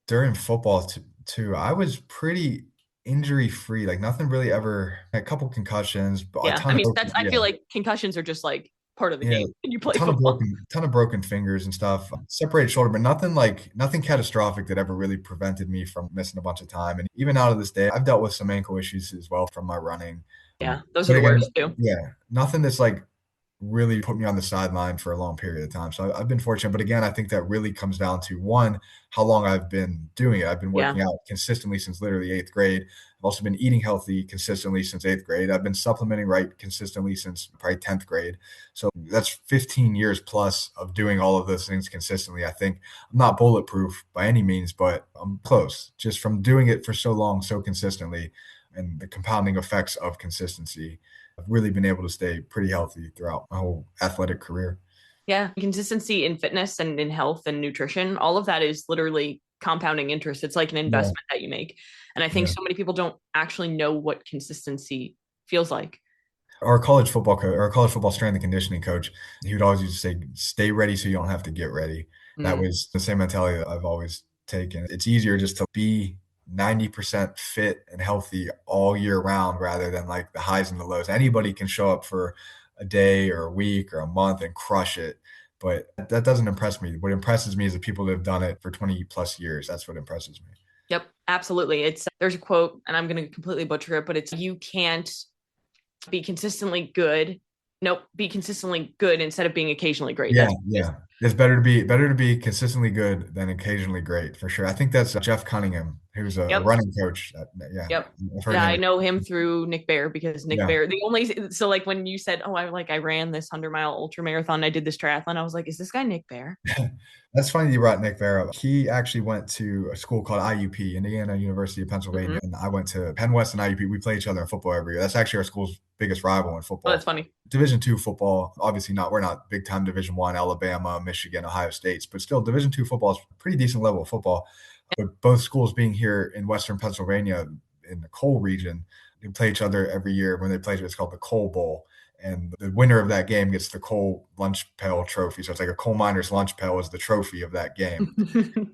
during football too, I was pretty injury free. Like nothing really ever. A couple concussions, but a Yeah. I ton mean, of that's, I yeah, feel like concussions are just like part of the Yeah, game when you a play football. ton of broken fingers and stuff, separated shoulder, but nothing catastrophic that ever really prevented me from missing a bunch of time, and even out of this day, I've dealt with some ankle issues as well from my running, Yeah, those are but the again, worst too. yeah, nothing that's, like, really put me on the sideline for a long period of time. So I've been fortunate, but again, I think that really comes down to one, how long I've been doing it. I've been Yeah. working out consistently since literally eighth grade. I've also been eating healthy consistently since eighth grade. I've been supplementing right consistently since probably 10th grade. So that's 15 years plus of doing all of those things consistently. I think I'm not bulletproof by any means, but I'm close just from doing it for so long, so consistently, and the compounding effects of consistency. I've really been able to stay pretty healthy throughout my whole athletic career. Yeah, consistency in fitness and in health and nutrition, all of that is literally compounding interest. It's like an Yeah, investment that you make. And I think yeah. so many people don't actually know what consistency feels like. Our college football coach, our college football strength and conditioning coach, he would always used to say, "Stay ready so you don't have to get ready." That Mm. was the same mentality that I've always taken. It's easier just to be 90% fit and healthy all year round rather than like the highs and the lows. Anybody can show up for a day or a week or a month and crush it, but that doesn't impress me. What impresses me is the people that have done it for 20 plus years. That's what impresses me. Yep, absolutely. It's there's a quote, and I'm going to completely butcher it, but it's you can't be consistently good. Nope, be consistently good instead of being occasionally great. Yeah, That's yeah. it. It's better to be consistently good than occasionally great, for sure. I think that's Jeff Cunningham, who's a Yep. running coach. Yeah, Yep. I've heard Yeah, him. I know him through Nick Bear because Nick Yeah. Bear, the only, so like when you said, oh, I ran this 100-mile ultra marathon, I did this triathlon, I was like, is this guy Nick Bear? That's funny you brought Nick Barrow. He actually went to a school called IUP, Indiana University of Mm-hmm. Pennsylvania, and I went to Penn West and IUP. We play each other in football every year. That's actually our school's biggest rival in Oh, that's football. funny. Division two football, obviously not. We're not big time Division one, Alabama, Michigan, Ohio States, but still Division two football is a pretty decent level of football. But both schools being here in Western Pennsylvania in the coal region, they play each other every year. When they play, it's called the Coal Bowl, and the winner of that game gets the coal lunch pail trophy. So it's like a coal miner's lunch pail is the trophy of that game.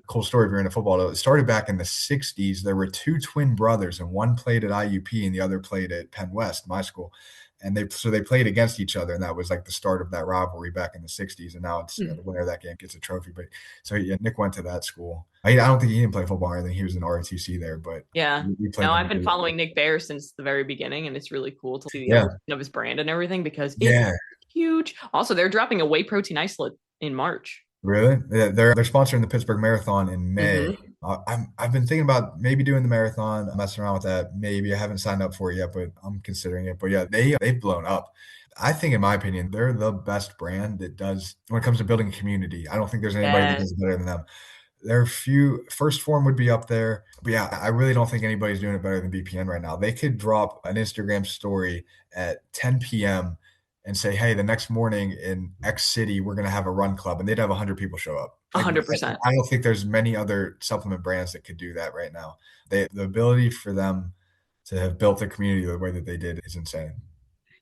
Cool story if you're into football. It started back in the 60s. There were two twin brothers, and one played at IUP and the other played at Penn West, my school. And they played against each other, and that was like the start of that rivalry back in the 60s. And now it's the winner of that game gets a trophy. But so yeah, Nick went to that school. I don't think he didn't play football or anything. He was in ROTC there, but Yeah. we played No, them. I've been following Nick Bear since the very beginning, and it's really cool to see the Yeah, evolution of his brand and everything because it's yeah. huge. Also, they're dropping a whey protein isolate in March. Really? They're sponsoring the Pittsburgh Marathon in May. Mm-hmm. I've been thinking about maybe doing the marathon. I'm messing around with that. Maybe I haven't signed up for it yet, but I'm considering it. But yeah, they've blown up. I think, in my opinion, they're the best brand that does when it comes to building a community. I don't think there's anybody that Yeah, does it better than them. There are few. First Form would be up there, but yeah, I really don't think anybody's doing it better than BPN right now. They could drop an Instagram story at 10 p.m. and say, "Hey, the next morning in X city, we're going to have a run club," and they'd have 100 people show up. Like, 100%. I don't think there's many other supplement brands that could do that right now. The ability for them to have built the community the way that they did is insane.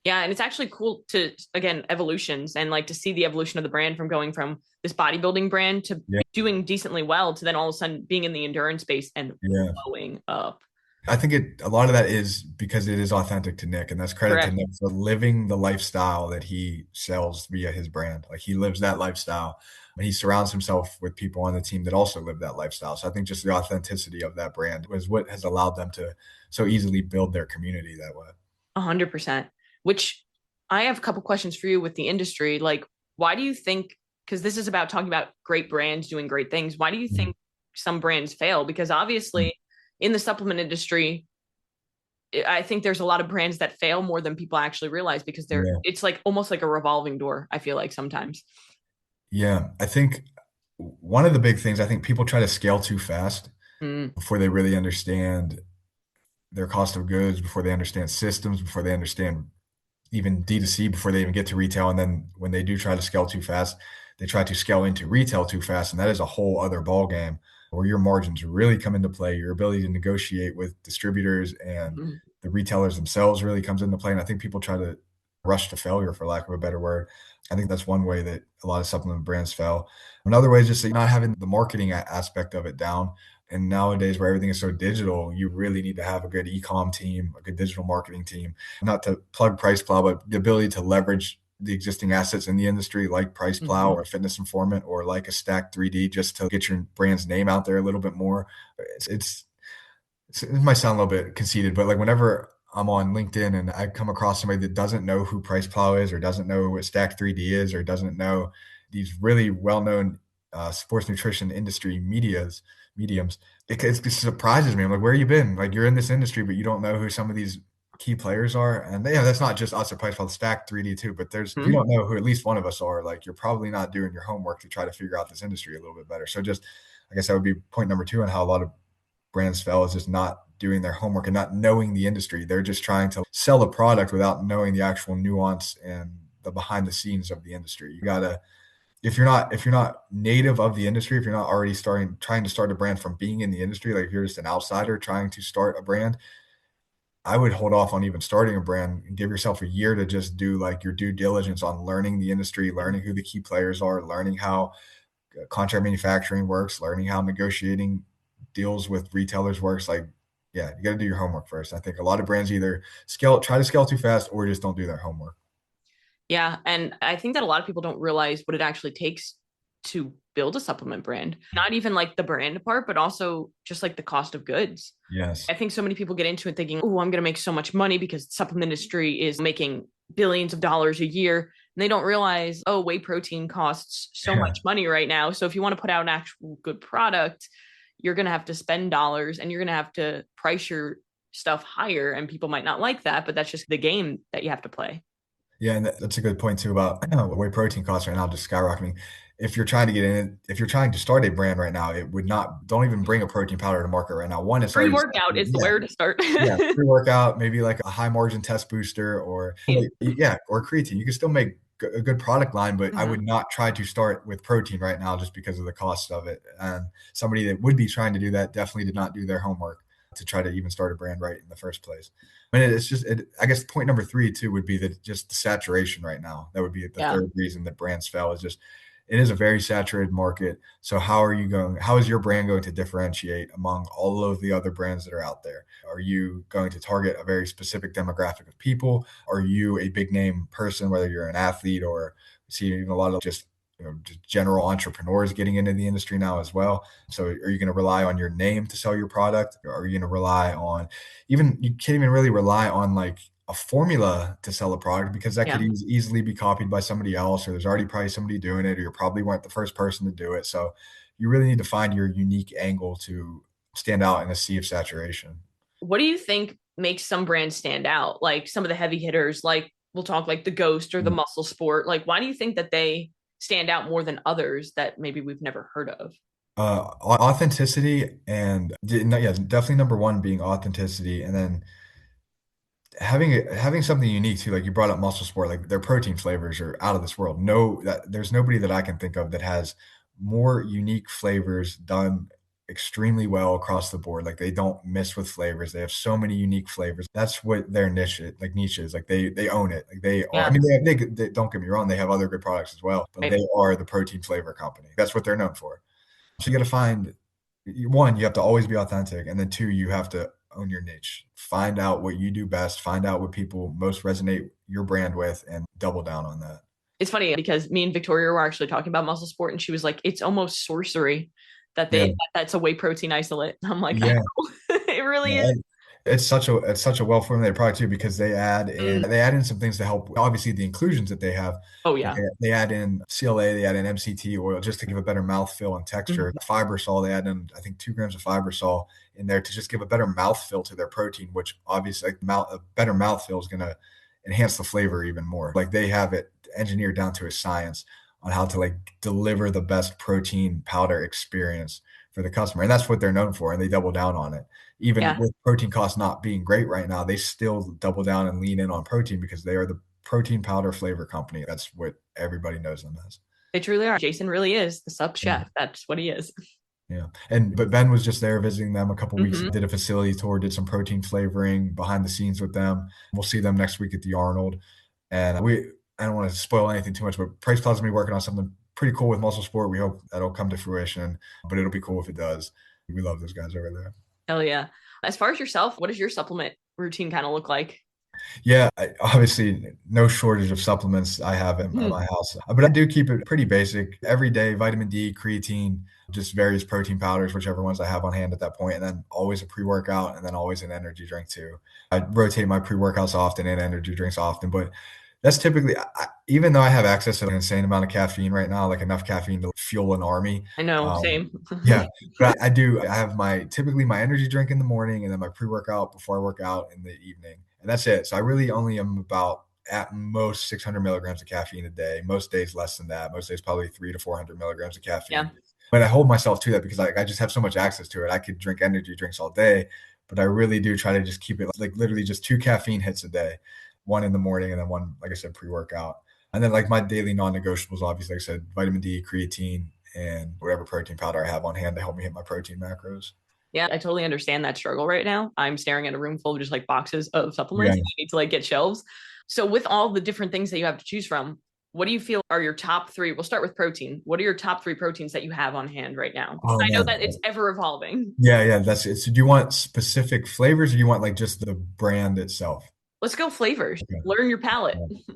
Yeah, and it's actually cool to again evolutions and like to see the evolution of the brand from going from this bodybuilding brand to Yeah, doing decently well to then all of a sudden being in the endurance space and yeah. blowing up. I think a lot of that is because it is authentic to Nick, and that's credit to Correct. Nick for living the lifestyle that he sells via his brand. Like, he lives that lifestyle, and he surrounds himself with people on the team that also live that lifestyle. So I think just the authenticity of that brand was what has allowed them to so easily build their community that way. 100%. Which I have a couple questions for you with the industry. Like, why do you think, because this is about talking about great brands doing great things, why do you Mhm. think some brands fail? Because obviously in the supplement industry, I think there's a lot of brands that fail more than people actually realize because Yeah. it's like almost like a revolving door, I feel like sometimes. Yeah. I think one of the big things, I think people try to scale too fast Mm, before they really understand their cost of goods, before they understand systems, before they understand even D2C before they even get to retail. And then when they do try to scale too fast, they try to scale into retail too fast. And that is a whole other ball game where your margins really come into play. Your ability to negotiate with distributors and mm, the retailers themselves really comes into play. And I think people try to rush to failure, for lack of a better word. I think that's one way that a lot of supplement brands fail. Another way is just not having the marketing aspect of it down. And nowadays, where everything is so digital, you really need to have a good e-com team, a good digital marketing team. Not to plug PricePlow, but the ability to leverage the existing assets in the industry, like PricePlow Mhm. or Fitness Informant or like a Stack 3D, just to get your brand's name out there a little bit more. It might sound a little bit conceited, but like whenever I'm on LinkedIn and I come across somebody that doesn't know who PricePlow is, or doesn't know what Stack 3D is, or doesn't know these really well-known sports nutrition industry mediums, it surprises me. I'm like, where you been? Like, you're in this industry, but you don't know who some of these key players are. And yeah, that's not just us at PricePlow, Stack 3D too. But if you Mhm. don't know who at least one of us are, like, you're probably not doing your homework to try to figure out this industry a little bit better. So just, I guess that would be point number two on how a lot of brands fail, is just not doing their homework and not knowing the industry. They're just trying to sell a product without knowing the actual nuance and the behind the scenes of the industry. You gotta, if you're not native of the industry, if you're not already trying to start a brand from being in the industry, like if you're just an outsider trying to start a brand, I would hold off on even starting a brand and give yourself a year to just do like your due diligence on learning the industry, learning who the key players are, learning how contract manufacturing works, learning how negotiating deals with retailers works. Like, yeah, you got to do your homework first. I think a lot of brands either try to scale too fast, or just don't do their homework. Yeah. And I think that a lot of people don't realize what it actually takes to build a supplement brand. Not even like the brand part, but also just like the cost of goods. Yes. I think so many people get into it thinking, oh, I'm going to make so much money because the supplement industry is making billions of dollars a year. And they don't realize, oh, whey protein costs so Yeah. much money right now. So if you want to put out an actual good product, you're going to have to spend dollars and you're going to have to price your stuff higher. And people might not like that, but that's just the game that you have to play. Yeah, and that's a good point too about whey protein costs right now just skyrocketing. If you're trying to get in, if you're trying to start a brand right now, it would not. Don't even bring a protein powder to market right now. One, it's Free already workout saturated. is the Yeah, where to start. yeah, pre-workout, maybe like a high margin test booster, or yeah, or creatine. You can still make a good product line, but I Mhm. would not try to start with protein right now just because of the cost of it. And somebody that would be trying to do that definitely did not do their homework to try to even start a brand right in the first place. I mean, it's just, I guess point number three too would be that just the saturation right now. That would be the Yeah. third reason that brands fail, is just it is a very saturated market. So how is your brand going to differentiate among all of the other brands that are out there? Are you going to target a very specific demographic of people? Are you a big name person, whether you're an athlete, or see even a lot of just general entrepreneurs getting into the industry now as well? So are you going to rely on your name to sell your product? Or are you going to rely on, even you can't even really rely on like a formula to sell a product, because that could Yeah. easily be copied by somebody else, or there's already probably somebody doing it, or you probably weren't the first person to do it. So you really need to find your unique angle to stand out in a sea of saturation. What do you think makes some brands stand out? Like some of the heavy hitters, like we'll talk like the Ghost or the Mm. Muscle Sport. Like, why do you think that they stand out more than others that maybe we've never heard of? Authenticity, and yeah, definitely number one being authenticity, and then having something unique too. Like you brought up Muscle Sport, like their protein flavors are out of this world. No, that there's nobody that I can think of that has more unique flavors done extremely well across the board. Like they don't miss with flavors. They have so many unique flavors. That's what their niche is. Like they own it. Like they are. I Yeah. mean, they don't get me wrong. They have other good products as well, but Right. they are the protein flavor company. That's what they're known for. So you got to find, one, you have to always be authentic, and then two, you have to own your niche. Find out what you do best, find out what people most resonate your brand with, and double down on that. It's funny because me and Victoria were actually talking about Muscle Sport, and she was like, "It's almost sorcery that Yeah. that's a whey protein isolate." I'm like, I Yeah. know. It really Yeah. is. It's such a well formulated product too, because Mm. they add in some things to help, obviously the inclusions that they have. Oh Like yeah. they add in CLA, they add in MCT oil just to give a better mouthfeel and texture. Mhm. Fiber sol, they add in I think 2 grams of fiber sol in there to just give a better mouthfeel to their protein, which obviously like a better mouthfeel is gonna enhance the flavor even more. Like they have it engineered down to a science on how to like deliver the best protein powder experience for the customer. And that's what they're known for. And they double down on it. Even Yeah. with protein costs not being great right now, they still double down and lean in on protein because they are the protein powder flavor company. That's what everybody knows them as. They truly are. Jason really is the sub Yeah. chef. That's what he is. Yeah. But Ben was just there visiting them a couple weeks, Hmm. did a facility tour, did some protein flavoring behind the scenes with them. We'll see them next week at the Arnold. And I don't want to spoil anything too much, but Price Plow's gonna be working on something pretty cool with Muscle Sport. We hope that'll come to fruition, but it'll be cool if it does. We love those guys over there. Hell yeah. As far as yourself, what does your supplement routine kind of look like? Yeah, obviously, no shortage of supplements I have at Mhm. my house, but I do keep it pretty basic. Every day, vitamin D, creatine, just various protein powders, whichever ones I have on hand at that point, and then always a pre-workout, and then always an energy drink too. I rotate my pre-workouts often and energy drinks often, but that's typically, even though I have access to an insane amount of caffeine right now, like enough caffeine to fuel an army. I know, Um, same. yeah, but I have my typically my energy drink in the morning and then my pre-workout before I work out in the evening. And that's it. So I really only am about at most 600 milligrams of caffeine a day. Most days less than that. Most days probably 300 to 400 milligrams of Yeah. caffeine. But I hold myself to that because I just have so much access to it. I could drink energy drinks all day, but I really do try to just keep it like literally just 2 caffeine hits a day, one in the morning and then one, like I said, pre-workout. And then like my daily non-negotiables, obviously, like I said, vitamin D, creatine, and whatever protein powder I have on hand to help me hit my protein macros. Yeah, I totally understand that struggle right now. I'm staring at a room full of just like boxes of Yeah. supplements. I need to like get shelves. So with all the different things that you have to choose from, what do you feel are your top three? We'll start with protein. What are your top three proteins that you have on hand right now? Because Oh I know man. that it's ever evolving. Yeah, yeah, that's it. So do you want specific flavors or do you want like just the brand itself? Let's go flavors. Okay. Learn your palate. Yeah.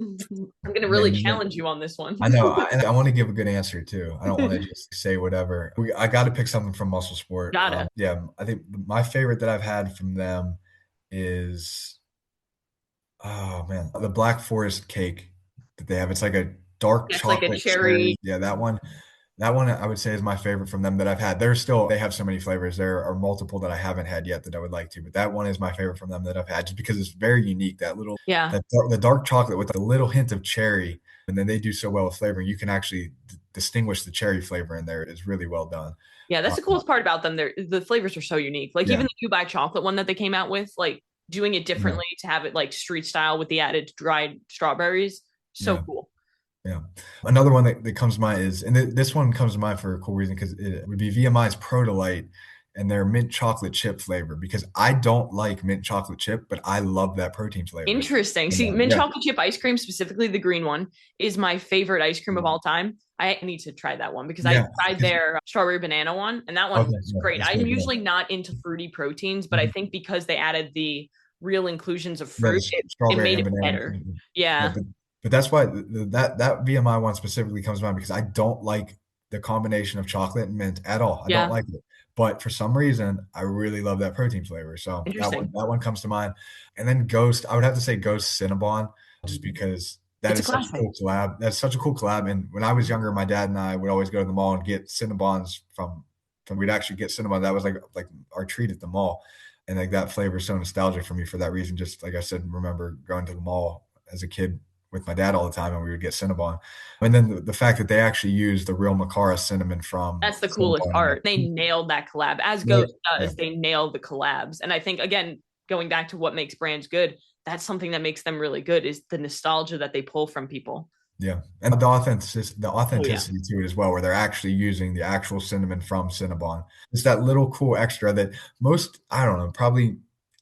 I'm going to really Man, challenge you on this one. I know. And I want to give a good answer too. I don't want to just say whatever. I got to pick something from Muscle Sport. Gotta. Yeah, I think my favorite that I've had from them is, oh man, the Black Forest cake that they have. It's like a dark That's like a chocolate cherry. cherry. Yeah, that one. That one I would say is my favorite from them that I've had. They have so many flavors. There are multiple that I haven't had yet that I would like to, but that one is my favorite from them that I've had just because it's very unique. Yeah. The dark chocolate with a little hint of cherry, and then they do so well with flavoring. You can actually distinguish the cherry flavor in there. It's really well done. Yeah, that's Uh, the coolest part about them. The flavors are so unique. Like yeah, even the Dubai chocolate one that they came out with, like doing it yeah, differently to have it like street style with the added dried strawberries. So yeah. cool. Yeah. Another one that comes to mind is, and this one comes to mind for a cool reason because it would be VMI's Protolite and their mint chocolate chip flavor because I don't like mint chocolate chip, but I love that protein flavor. Interesting. See, mint Yeah. chocolate chip ice cream, specifically the green one, is my favorite ice cream of Yeah. all time. I need to try that one because I Yeah. tried their strawberry banana one, and that one Okay. was Yeah. great. That's I'm good. Yeah. usually not into fruity proteins, but I Mhm. think because they added the real inclusions of Yeah. The fruit, it strawberry made and it banana. better. Yeah, Yeah. but that's why that VMI one specifically comes to mind because I don't like the combination of chocolate and mint at all. I don't Yeah. like it. But for some reason, I really love that protein flavor. So Interesting. that one comes to mind. And then Ghost, I would have to say Ghost Cinnabon, just because that It's a is such a classic. cool collab. That's such a cool collab. And when I was younger, my dad and I would always go to the mall and get Cinnabons from we'd actually get Cinnabon. That was like our treat at the mall. And like that flavor is so nostalgic for me for that reason. Just like I said, remember going to the mall as a kid with my dad all the time and we would get Cinnabon. And then the fact that they actually use the real Macara cinnamon from That's the coolest Cinnabon. part. They nailed that collab. As Yeah, Ghost yeah, does, they nailed the collabs. And I think again, going back to what makes brands good, that's something that makes them really good is the nostalgia that they pull from people. yeah. And the Oh yeah. authenticity to it as well, where they're actually using the actual cinnamon from Cinnabon. It's that little cool extra that most, I don't know, probably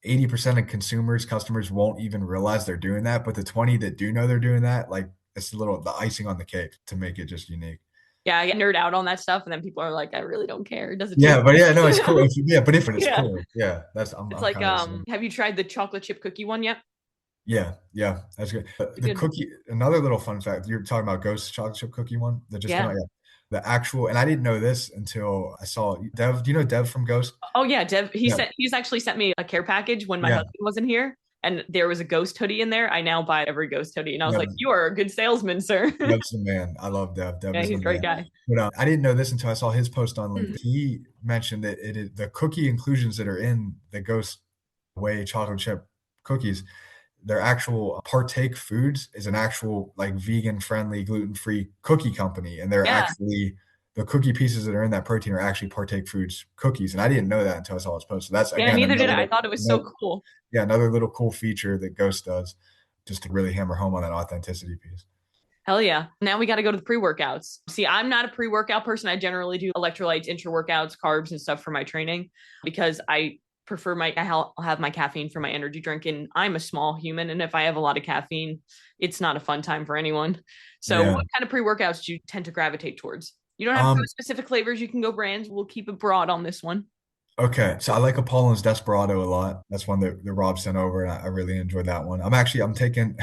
80% of customers won't even realize they're doing that. But the 20 that do know they're doing that, like it's the icing on the cake to make it just unique. Yeah, I get nerd out on that stuff, and then people are like, I really don't care. It doesn't taste Yeah, but yeah, no, it's cool. good. Yeah, but if it's Yeah. cool, yeah, It's I'm like, kind of the same. have you tried the chocolate chip cookie one yet? Yeah, yeah, that's good. It's The good. cookie, another little fun fact, you're talking about Ghost chocolate chip cookie one that just came Yeah. out. Yeah, the actual, and I didn't know this until I saw Dev. Do you know Dev from Ghost? Oh yeah, Dev. Yeah, He's actually sent me a care package when my yeah, husband wasn't here, and there was a ghost hoodie in there. I now buy every ghost hoodie, and I was yeah. like, "You are a good salesman, sir." Dev's the man. I love Dev. Dev Yeah, is the he's a great man. guy. But I didn't know this until I saw his post on LinkedIn. Hmm. He mentioned that it is the cookie inclusions that are in the Ghost Way chocolate chip cookies. Their actual Partake Foods is an actual like vegan friendly, gluten free cookie company, and they're Yeah, actually the cookie pieces that are in that protein are actually Partake Foods cookies, and I didn't know that until I saw his post. So that's yeah. again Neither did I. I thought it was so cool. another little cool feature that Ghost does, just to really hammer home on that authenticity piece. Hell yeah. Now we got to go to the pre workouts. See, I'm not a pre workout person. I generally do electrolytes, intra workouts, carbs, and stuff for my training because I prefer I'll have my caffeine for my energy drink. And I'm a small human. And if I have a lot of caffeine, it's not a fun time for anyone. So, Yeah. what kind of pre workouts do you tend to gravitate towards? You don't have to go Um, specific flavors. You can go brands. We'll keep it broad on this one. Okay, so I like Apollo's Desperado a lot. That's one that Rob sent over, and I really enjoyed that one. I'm taking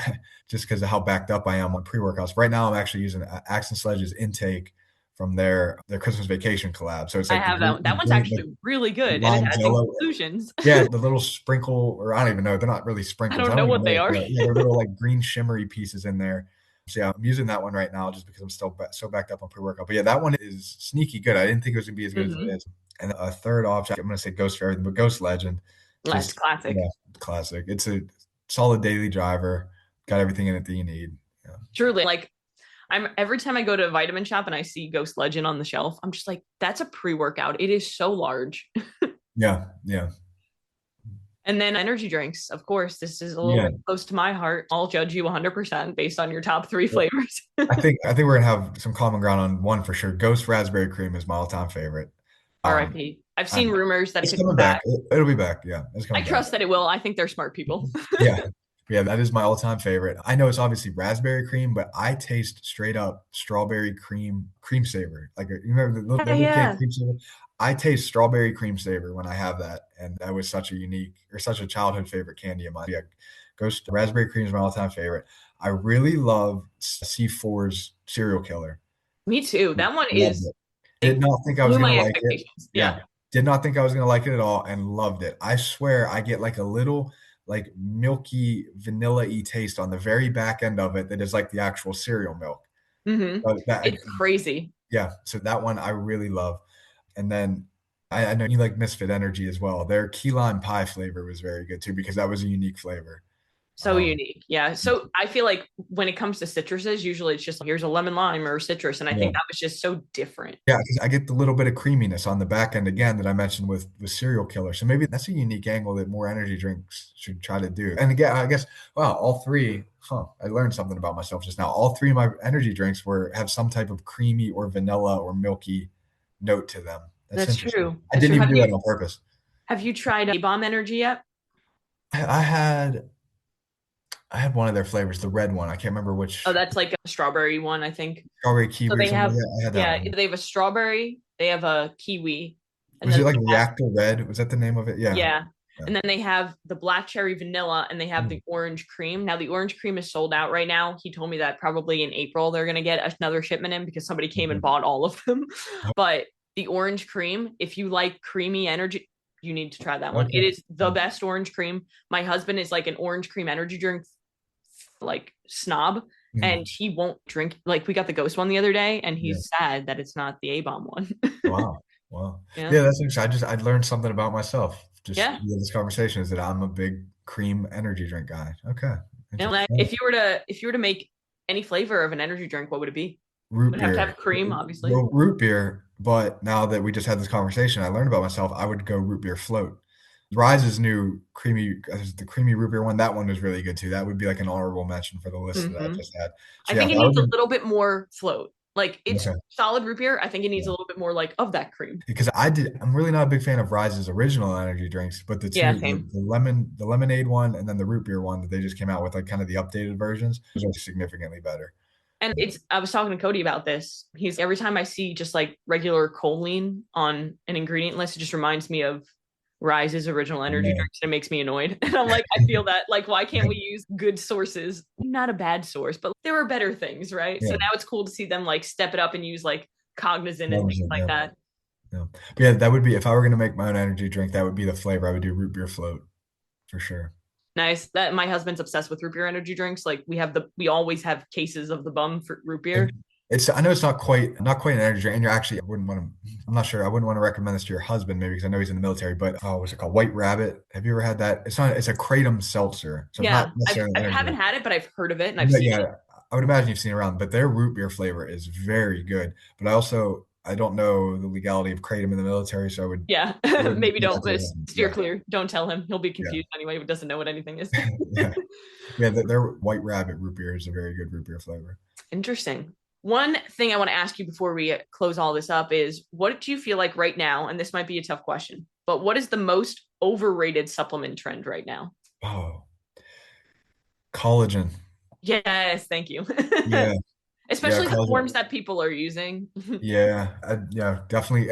just because of how backed up I am on pre-workouts. Right now, I'm actually using Axe and Sledge's intake from their Christmas Vacation collab. So it's I like have that one. That one's the actually really good, and it lime has jello. inclusions. Yeah, the little sprinkle, or I don't even know. They're not really I sprinkles. I don't know don't even what know they what are. they are. Yeah, they're little like green shimmery pieces in there. So yeah, I'm using that one right now just because I'm still so backed up on pre-workout. But yeah, that one is sneaky good. I didn't think it was gonna be as good as it Hmm. is. And a third option, I'm gonna say Ghost for everything, but Ghost Legend, That's just yeah, classic. classic. It's a solid daily driver. Got everything in it that you need. Yeah, Truly, like I'm every time I go to a vitamin shop and I see Ghost Legend on the shelf, I'm just like, that's a pre-workout. It is so large. yeah, yeah, And then energy drinks, of course, this is a little yeah. bit close to my heart. I'll judge you 100% based on your top three flavors. I think we're gonna have some common ground on one for sure. Ghost Raspberry Cream is my all-time favorite. Um, RIP. I've I seen rumors that it It's could come coming back. back. It'll be back. Yeah, it's I coming back. trust that it will. I think they're smart people. Yeah. Yeah, that is my all-time favorite. I know it's obviously raspberry cream, but I taste straight up strawberry cream saver. Like you remember the Yeah, little can yeah. cream saver? I taste strawberry cream saver when I have that, and that was such a unique or such a childhood favorite candy of mine. Yeah, Ghost raspberry cream is my all-time favorite. I really love C4's Serial Killer. Me too. That one Loved is it. Did it not think I was blew gonna my like it. expectations. Yeah. Yeah. Did not think I was gonna like it at all and loved it. I swear I get like a little like milky vanilla-y taste on the very back end of it that is like the actual cereal milk. Hmm. But that It's crazy. yeah, so that one I really love. And then I know you like Misfit Energy as well. Their key lime pie flavor was very good too because that was a unique flavor. So Um, unique. Yeah. So I feel like when it comes to citruses, usually it's just here's a lemon lime or citrus. And I yeah. think that was just so different. Yeah, because I get the little bit of creaminess on the back end again that I mentioned with Serial Killer. So maybe that's a unique angle that more energy drinks should try to do. And again, I guess, wow, all three, I learned something about myself just now. All three of my energy drinks have some type of creamy or vanilla or milky note to them. That's That's interesting. true. I That's didn't true. even do that on purpose. Have you tried a bomb energy yet? I had I had one of their flavors, the red one. I can't remember Oh, which that's like a strawberry one, I think. strawberry So kiwi or they something have, like that. I had that yeah, one. they have a strawberry, they have a kiwi, and Was then it like they have, Reactor Red? Was that the name of it? Yeah. yeah, Yeah. and then they have the black cherry vanilla, and they have Mm. the orange cream. Now the orange cream is sold out right now. He told me that probably in April they're gonna get another shipment in because somebody came and Okay. bought all of them. But the orange cream, if you like creamy energy, you need to try that one. It Okay. is the best orange cream. My husband is like an orange cream energy drink like snob, and Mm. he won't drink. Like we got the ghost one the other day and Yeah. he's sad that it's not the A bomb one. Wow. Wow. Yeah. Yeah, that's interesting. I learned something about myself just Yeah. via this conversation is that I'm a big cream energy drink guy. Okay. You know, Interesting. Yeah. if you were to make any flavor of an energy drink, what would it be? Root Would have to beer. have cream, obviously. Well, root beer, but now that we just had this conversation, I learned about myself, I would go root beer float. Rise's new the creamy root beer one, that one was really good too. that would be like an honorable mention for the list that I Hmm. just had. I So yeah, think if it I were needs a gonna little bit more float. Like it's okay, solid root beer. I think it needs a yeah. little bit more like of that cream. Because I'm really not a big fan of Rise's original energy drinks, but Yeah, same. the lemonade one and then the root beer one that they just came out with, like kind of the updated versions, those are significantly better. And it's I was talking to Cody about this. He's every time I see just like regular choline on an ingredient list, it just reminds me of Rise's original energy Yeah. drinks. And it makes me annoyed. And I'm like, I feel that. Like, why can't we use good sources? Not a bad source, but there are better things, right? So Yeah. now it's cool to see them like step it up and use like cognizant and things 100%, like yeah. that. Yeah. But yeah, that would be if I were gonna make my own energy drink, that would be the flavor. I would do root beer float for sure. Nice. That my husband's obsessed with root beer energy drinks. Like we always have cases of the bum for root beer. And I know it's not quite an energy drink, and you're actually I wouldn't want to I'm not sure. I wouldn't want to recommend this to your husband maybe because I know he's in the military, but oh, what's it called? White Rabbit. Have you ever had that? It's a kratom seltzer. So it's not Yeah, necessarily I an energy haven't drink. had it, but I've heard of it and I've But seen it. yeah, I would imagine you've seen it around, but their root beer flavor is very good. But I don't know the legality of kratom in the military, so Yeah, I wouldn't maybe give that don't to your husband. steer Yeah. clear. Don't tell him. He'll be Yeah. confused anyway. He doesn't know what anything is. Yeah. Yeah, their White Rabbit root beer is a very good root beer flavor. Interesting. One thing I want to ask you before we close all this up is what do you feel like right now? And this might be a tough question, but what is the most overrated supplement trend right now? Oh, collagen. Yes, thank you. Yeah. Yeah, especially the collagen. forms that people are using. Yeah, yeah, definitely.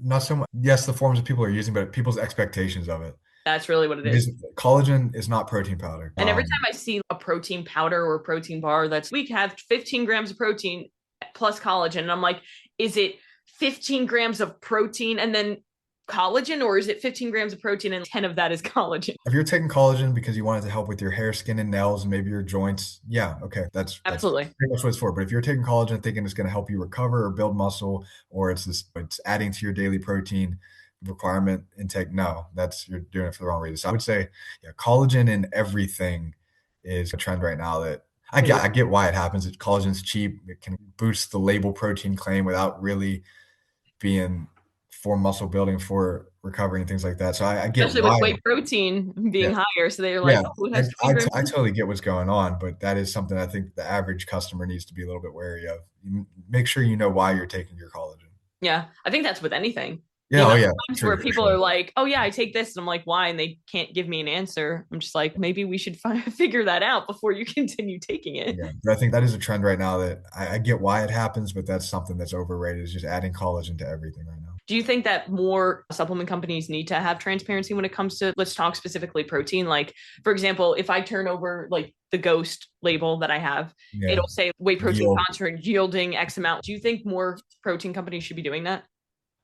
Not so much. Yes, the forms that people are using, but people's expectations of it. That's really what it is. Because collagen is not protein powder. And every time I see a protein powder or a protein bar that's we have 15 grams of protein plus collagen, and I'm like, is it 15 grams of protein and then collagen, or is it 15 grams of protein and 10 of that is collagen? If you're taking collagen because you want it to help with your hair, skin, and nails, and maybe your joints, yeah, okay, that's Absolutely. pretty much what it's for. But if you're taking collagen thinking it's going to help you recover or build muscle, or it's adding to your daily protein requirement intake, no, that's you're doing it for the wrong reason. So I would say, yeah, collagen in everything is a trend right now that I get why it happens. Collagen's cheap. It can boost the label protein claim without really being for muscle building, for recovery, and things like that. So I get Especially with why. whey protein Yeah. being higher. So they're like, Yeah, oh, it has and 15 grams. I totally get what's going on, but that is something I think the average customer needs to be a little bit wary of. Make sure you know why you're taking your collagen. Yeah, I think that's with anything. The Yeah, oh amount yeah, of times true, where for people sure. are like, "Oh yeah, I take this," and I'm like, "Why?" and they can't give me an answer. I'm just like, maybe we should figure that out before you continue taking it. Yeah, but I think that is a trend right now that I get why it happens, but that's something that's overrated is just adding collagen to everything right now. Do you think that more supplement companies need to have transparency when it comes to, let's talk specifically protein? Like, for example, if I turn over like the Ghost label that I have, Yeah, it'll say whey protein yield. concentrate yielding X amount. Do you think more protein companies should be doing that?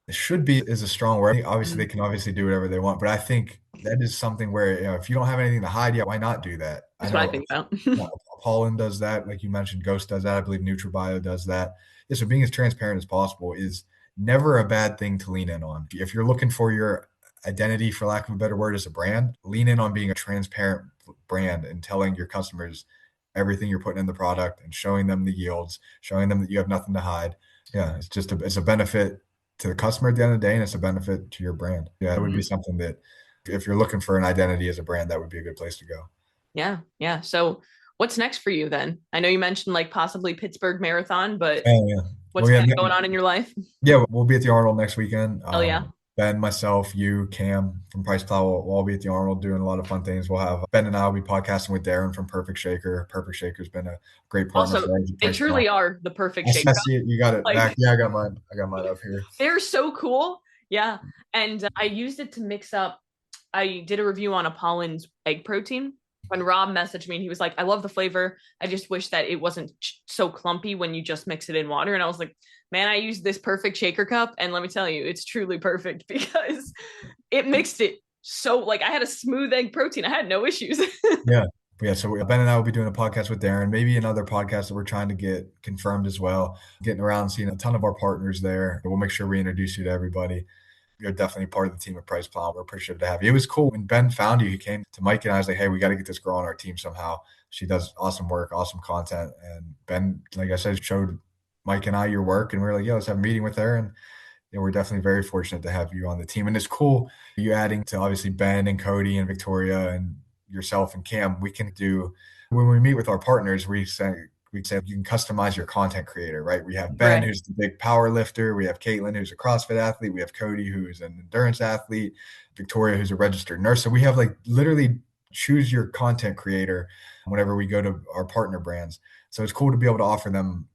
It should be is a strong word. Obviously, Mm, they can obviously do whatever they want, but I think that is something where if you don't have anything to hide, yeah, why not do that? I that's what I know think about. Pollen does that, like you mentioned. Ghost does that. I believe NutriBio does that. Yeah, so being as transparent as possible is never a bad thing to lean in on. If you're looking for your identity, for lack of a better word, as a brand, lean in on being a transparent brand and telling your customers everything you're putting in the product and showing them the yields, showing them that you have nothing to hide. Yeah, it's a benefit to the customer at the end of the day, and it's a benefit to your brand. Yeah, it would be Mhm. something that if you're looking for an identity as a brand, that would be a good place to go. Yeah, yeah. So what's next for you then? I know you mentioned like possibly Pittsburgh Marathon, but Oh yeah. what's Well, yeah, kind of going on in your life? yeah, we'll be at the Arnold next weekend. Hell yeah. Ben, myself, you, Cam from PricePlow will all be at the Arnold doing a lot of fun things. We'll have Ben and I will be podcasting with Darren from Perfect Shaker. Perfect Shaker's been a great partner Also, for us at they PricePlow. truly are the perfect I shaker. see it. You got it Like back. Yeah, I got mine. I got mine up here. they're so cool. Yeah. And I used it to mix up. I did a review on Apollo's egg protein. When Rob messaged me and he was like, I love the flavor. I just wish that it wasn't so clumpy when you just mix it in water. And I was like, man, I used this perfect shaker cup. And let me tell you, it's truly perfect because it mixed it so like I had a smooth egg protein. I had no issues. Yeah. Yeah, so Ben and I will be doing a podcast with Darren, maybe another podcast that we're trying to get confirmed as well. Getting around, seeing a ton of our partners there. We'll make sure we introduce you to everybody. You're definitely part of the team at PricePlow. We're appreciative to have you. It was cool when Ben found you. He came to Mike and I was like, "Hey, we got to get this girl on our team somehow. She does awesome work, awesome content." And Ben, like I said, showed Mike and I your work, and we were like, "Yeah, let's have a meeting with her." And we're definitely very fortunate to have you on the team. And it's cool you adding to obviously Ben and Cody and Victoria and yourself and Cam. We can do when we meet with our partners, we say you can customize your content creator, right? We have Ben, Right. who's the big power lifter. We have Caitlin, who's a CrossFit athlete. We have Cody, who's an endurance athlete. Victoria, who's a registered nurse. So we have like literally choose your content creator whenever we go to our partner brands. So it's cool to be able to offer them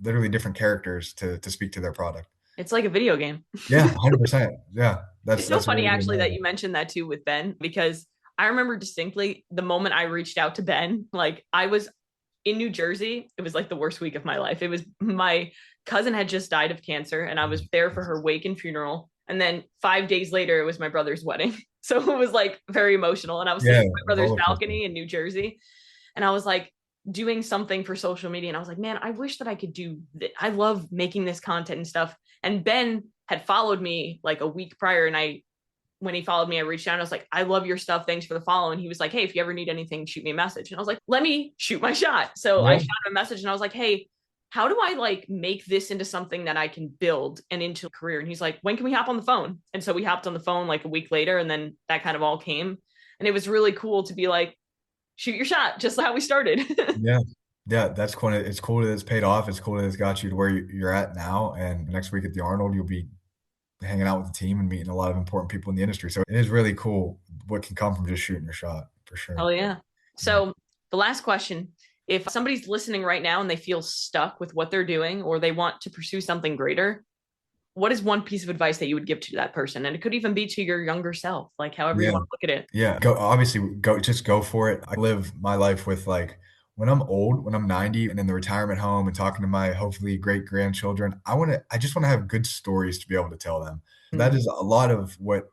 literally different characters to speak to their product. It's like a video game. Yeah, 100%. Yeah, It's so that's a funny really good actually that analogy. you mentioned that too with Ben because I remember distinctly the moment I reached out to Ben, like I was in New Jersey. It was like the worst week of my life. It was my cousin had just died of cancer and I was there for her wake and funeral. And then 5 days later, it was my brother's wedding. So it was like very emotional. And I was sitting Yeah, on my brother's roller coaster. balcony in New Jersey. And I was like doing something for social media. And I was like, man, I wish that I could do that. I love making this content and stuff. And Ben had followed me like a week prior. And when he followed me, I reached out and I was like, I love your stuff. Thanks for the follow. And he was like, hey, if you ever need anything, shoot me a message. And I was like, let me shoot my shot. So I Yeah, shot him a message and I was like, hey, how do I like make this into something that I can build and into a career? And he's like, when can we hop on the phone? And so we hopped on the phone like a week later and then that kind of all came. And it was really cool to be like, shoot your shot, just how we started. yeah, yeah. That's cool. It's cool that it's paid off. It's cool that it's got you to where you're at now. And next week at the Arnold, you'll be hanging out with the team and meeting a lot of important people in the industry. So it is really cool what can come from just shooting your shot for sure. Hell yeah. Yeah. So the last question if somebody's listening right now and they feel stuck with what they're doing or they want to pursue something greater, what is one piece of advice that you would give to that person? And it could even be to your younger self, like however you Yeah. want to look at it. Yeah. Just go for it. I live my life with like, when I'm old, when I'm 90 and in the retirement home and talking to my hopefully great grandchildren, I just want to have good stories to be able to tell them. That Mm. is a lot of what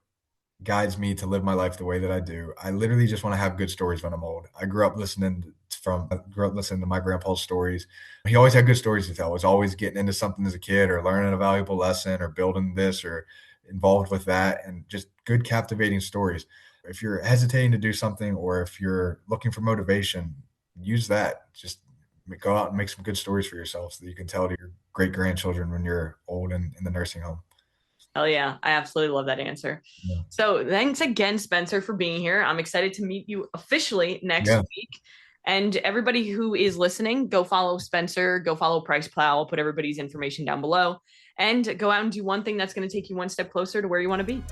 guides me to live my life the way that I do. I literally just want to have good stories when I'm old. I grew up listening to my grandpa's stories. He always had good stories to tell. Was always getting into something as a kid or learning a valuable lesson or building this or involved with that, and just good captivating stories. If you're hesitating to do something or if you're looking for motivation, use that. Just go out and make some good stories for yourself so that you can tell to your great grandchildren when you're old and in the nursing home. Oh yeah, I absolutely love that answer. Yeah. So thanks again, Spencer, for being here. I'm excited to meet you officially next Yeah. week. And everybody who is listening, go follow Spencer, go follow PricePlow. I'll put everybody's information down below, and go out and do one thing that's going to take you one step closer to where you want to be.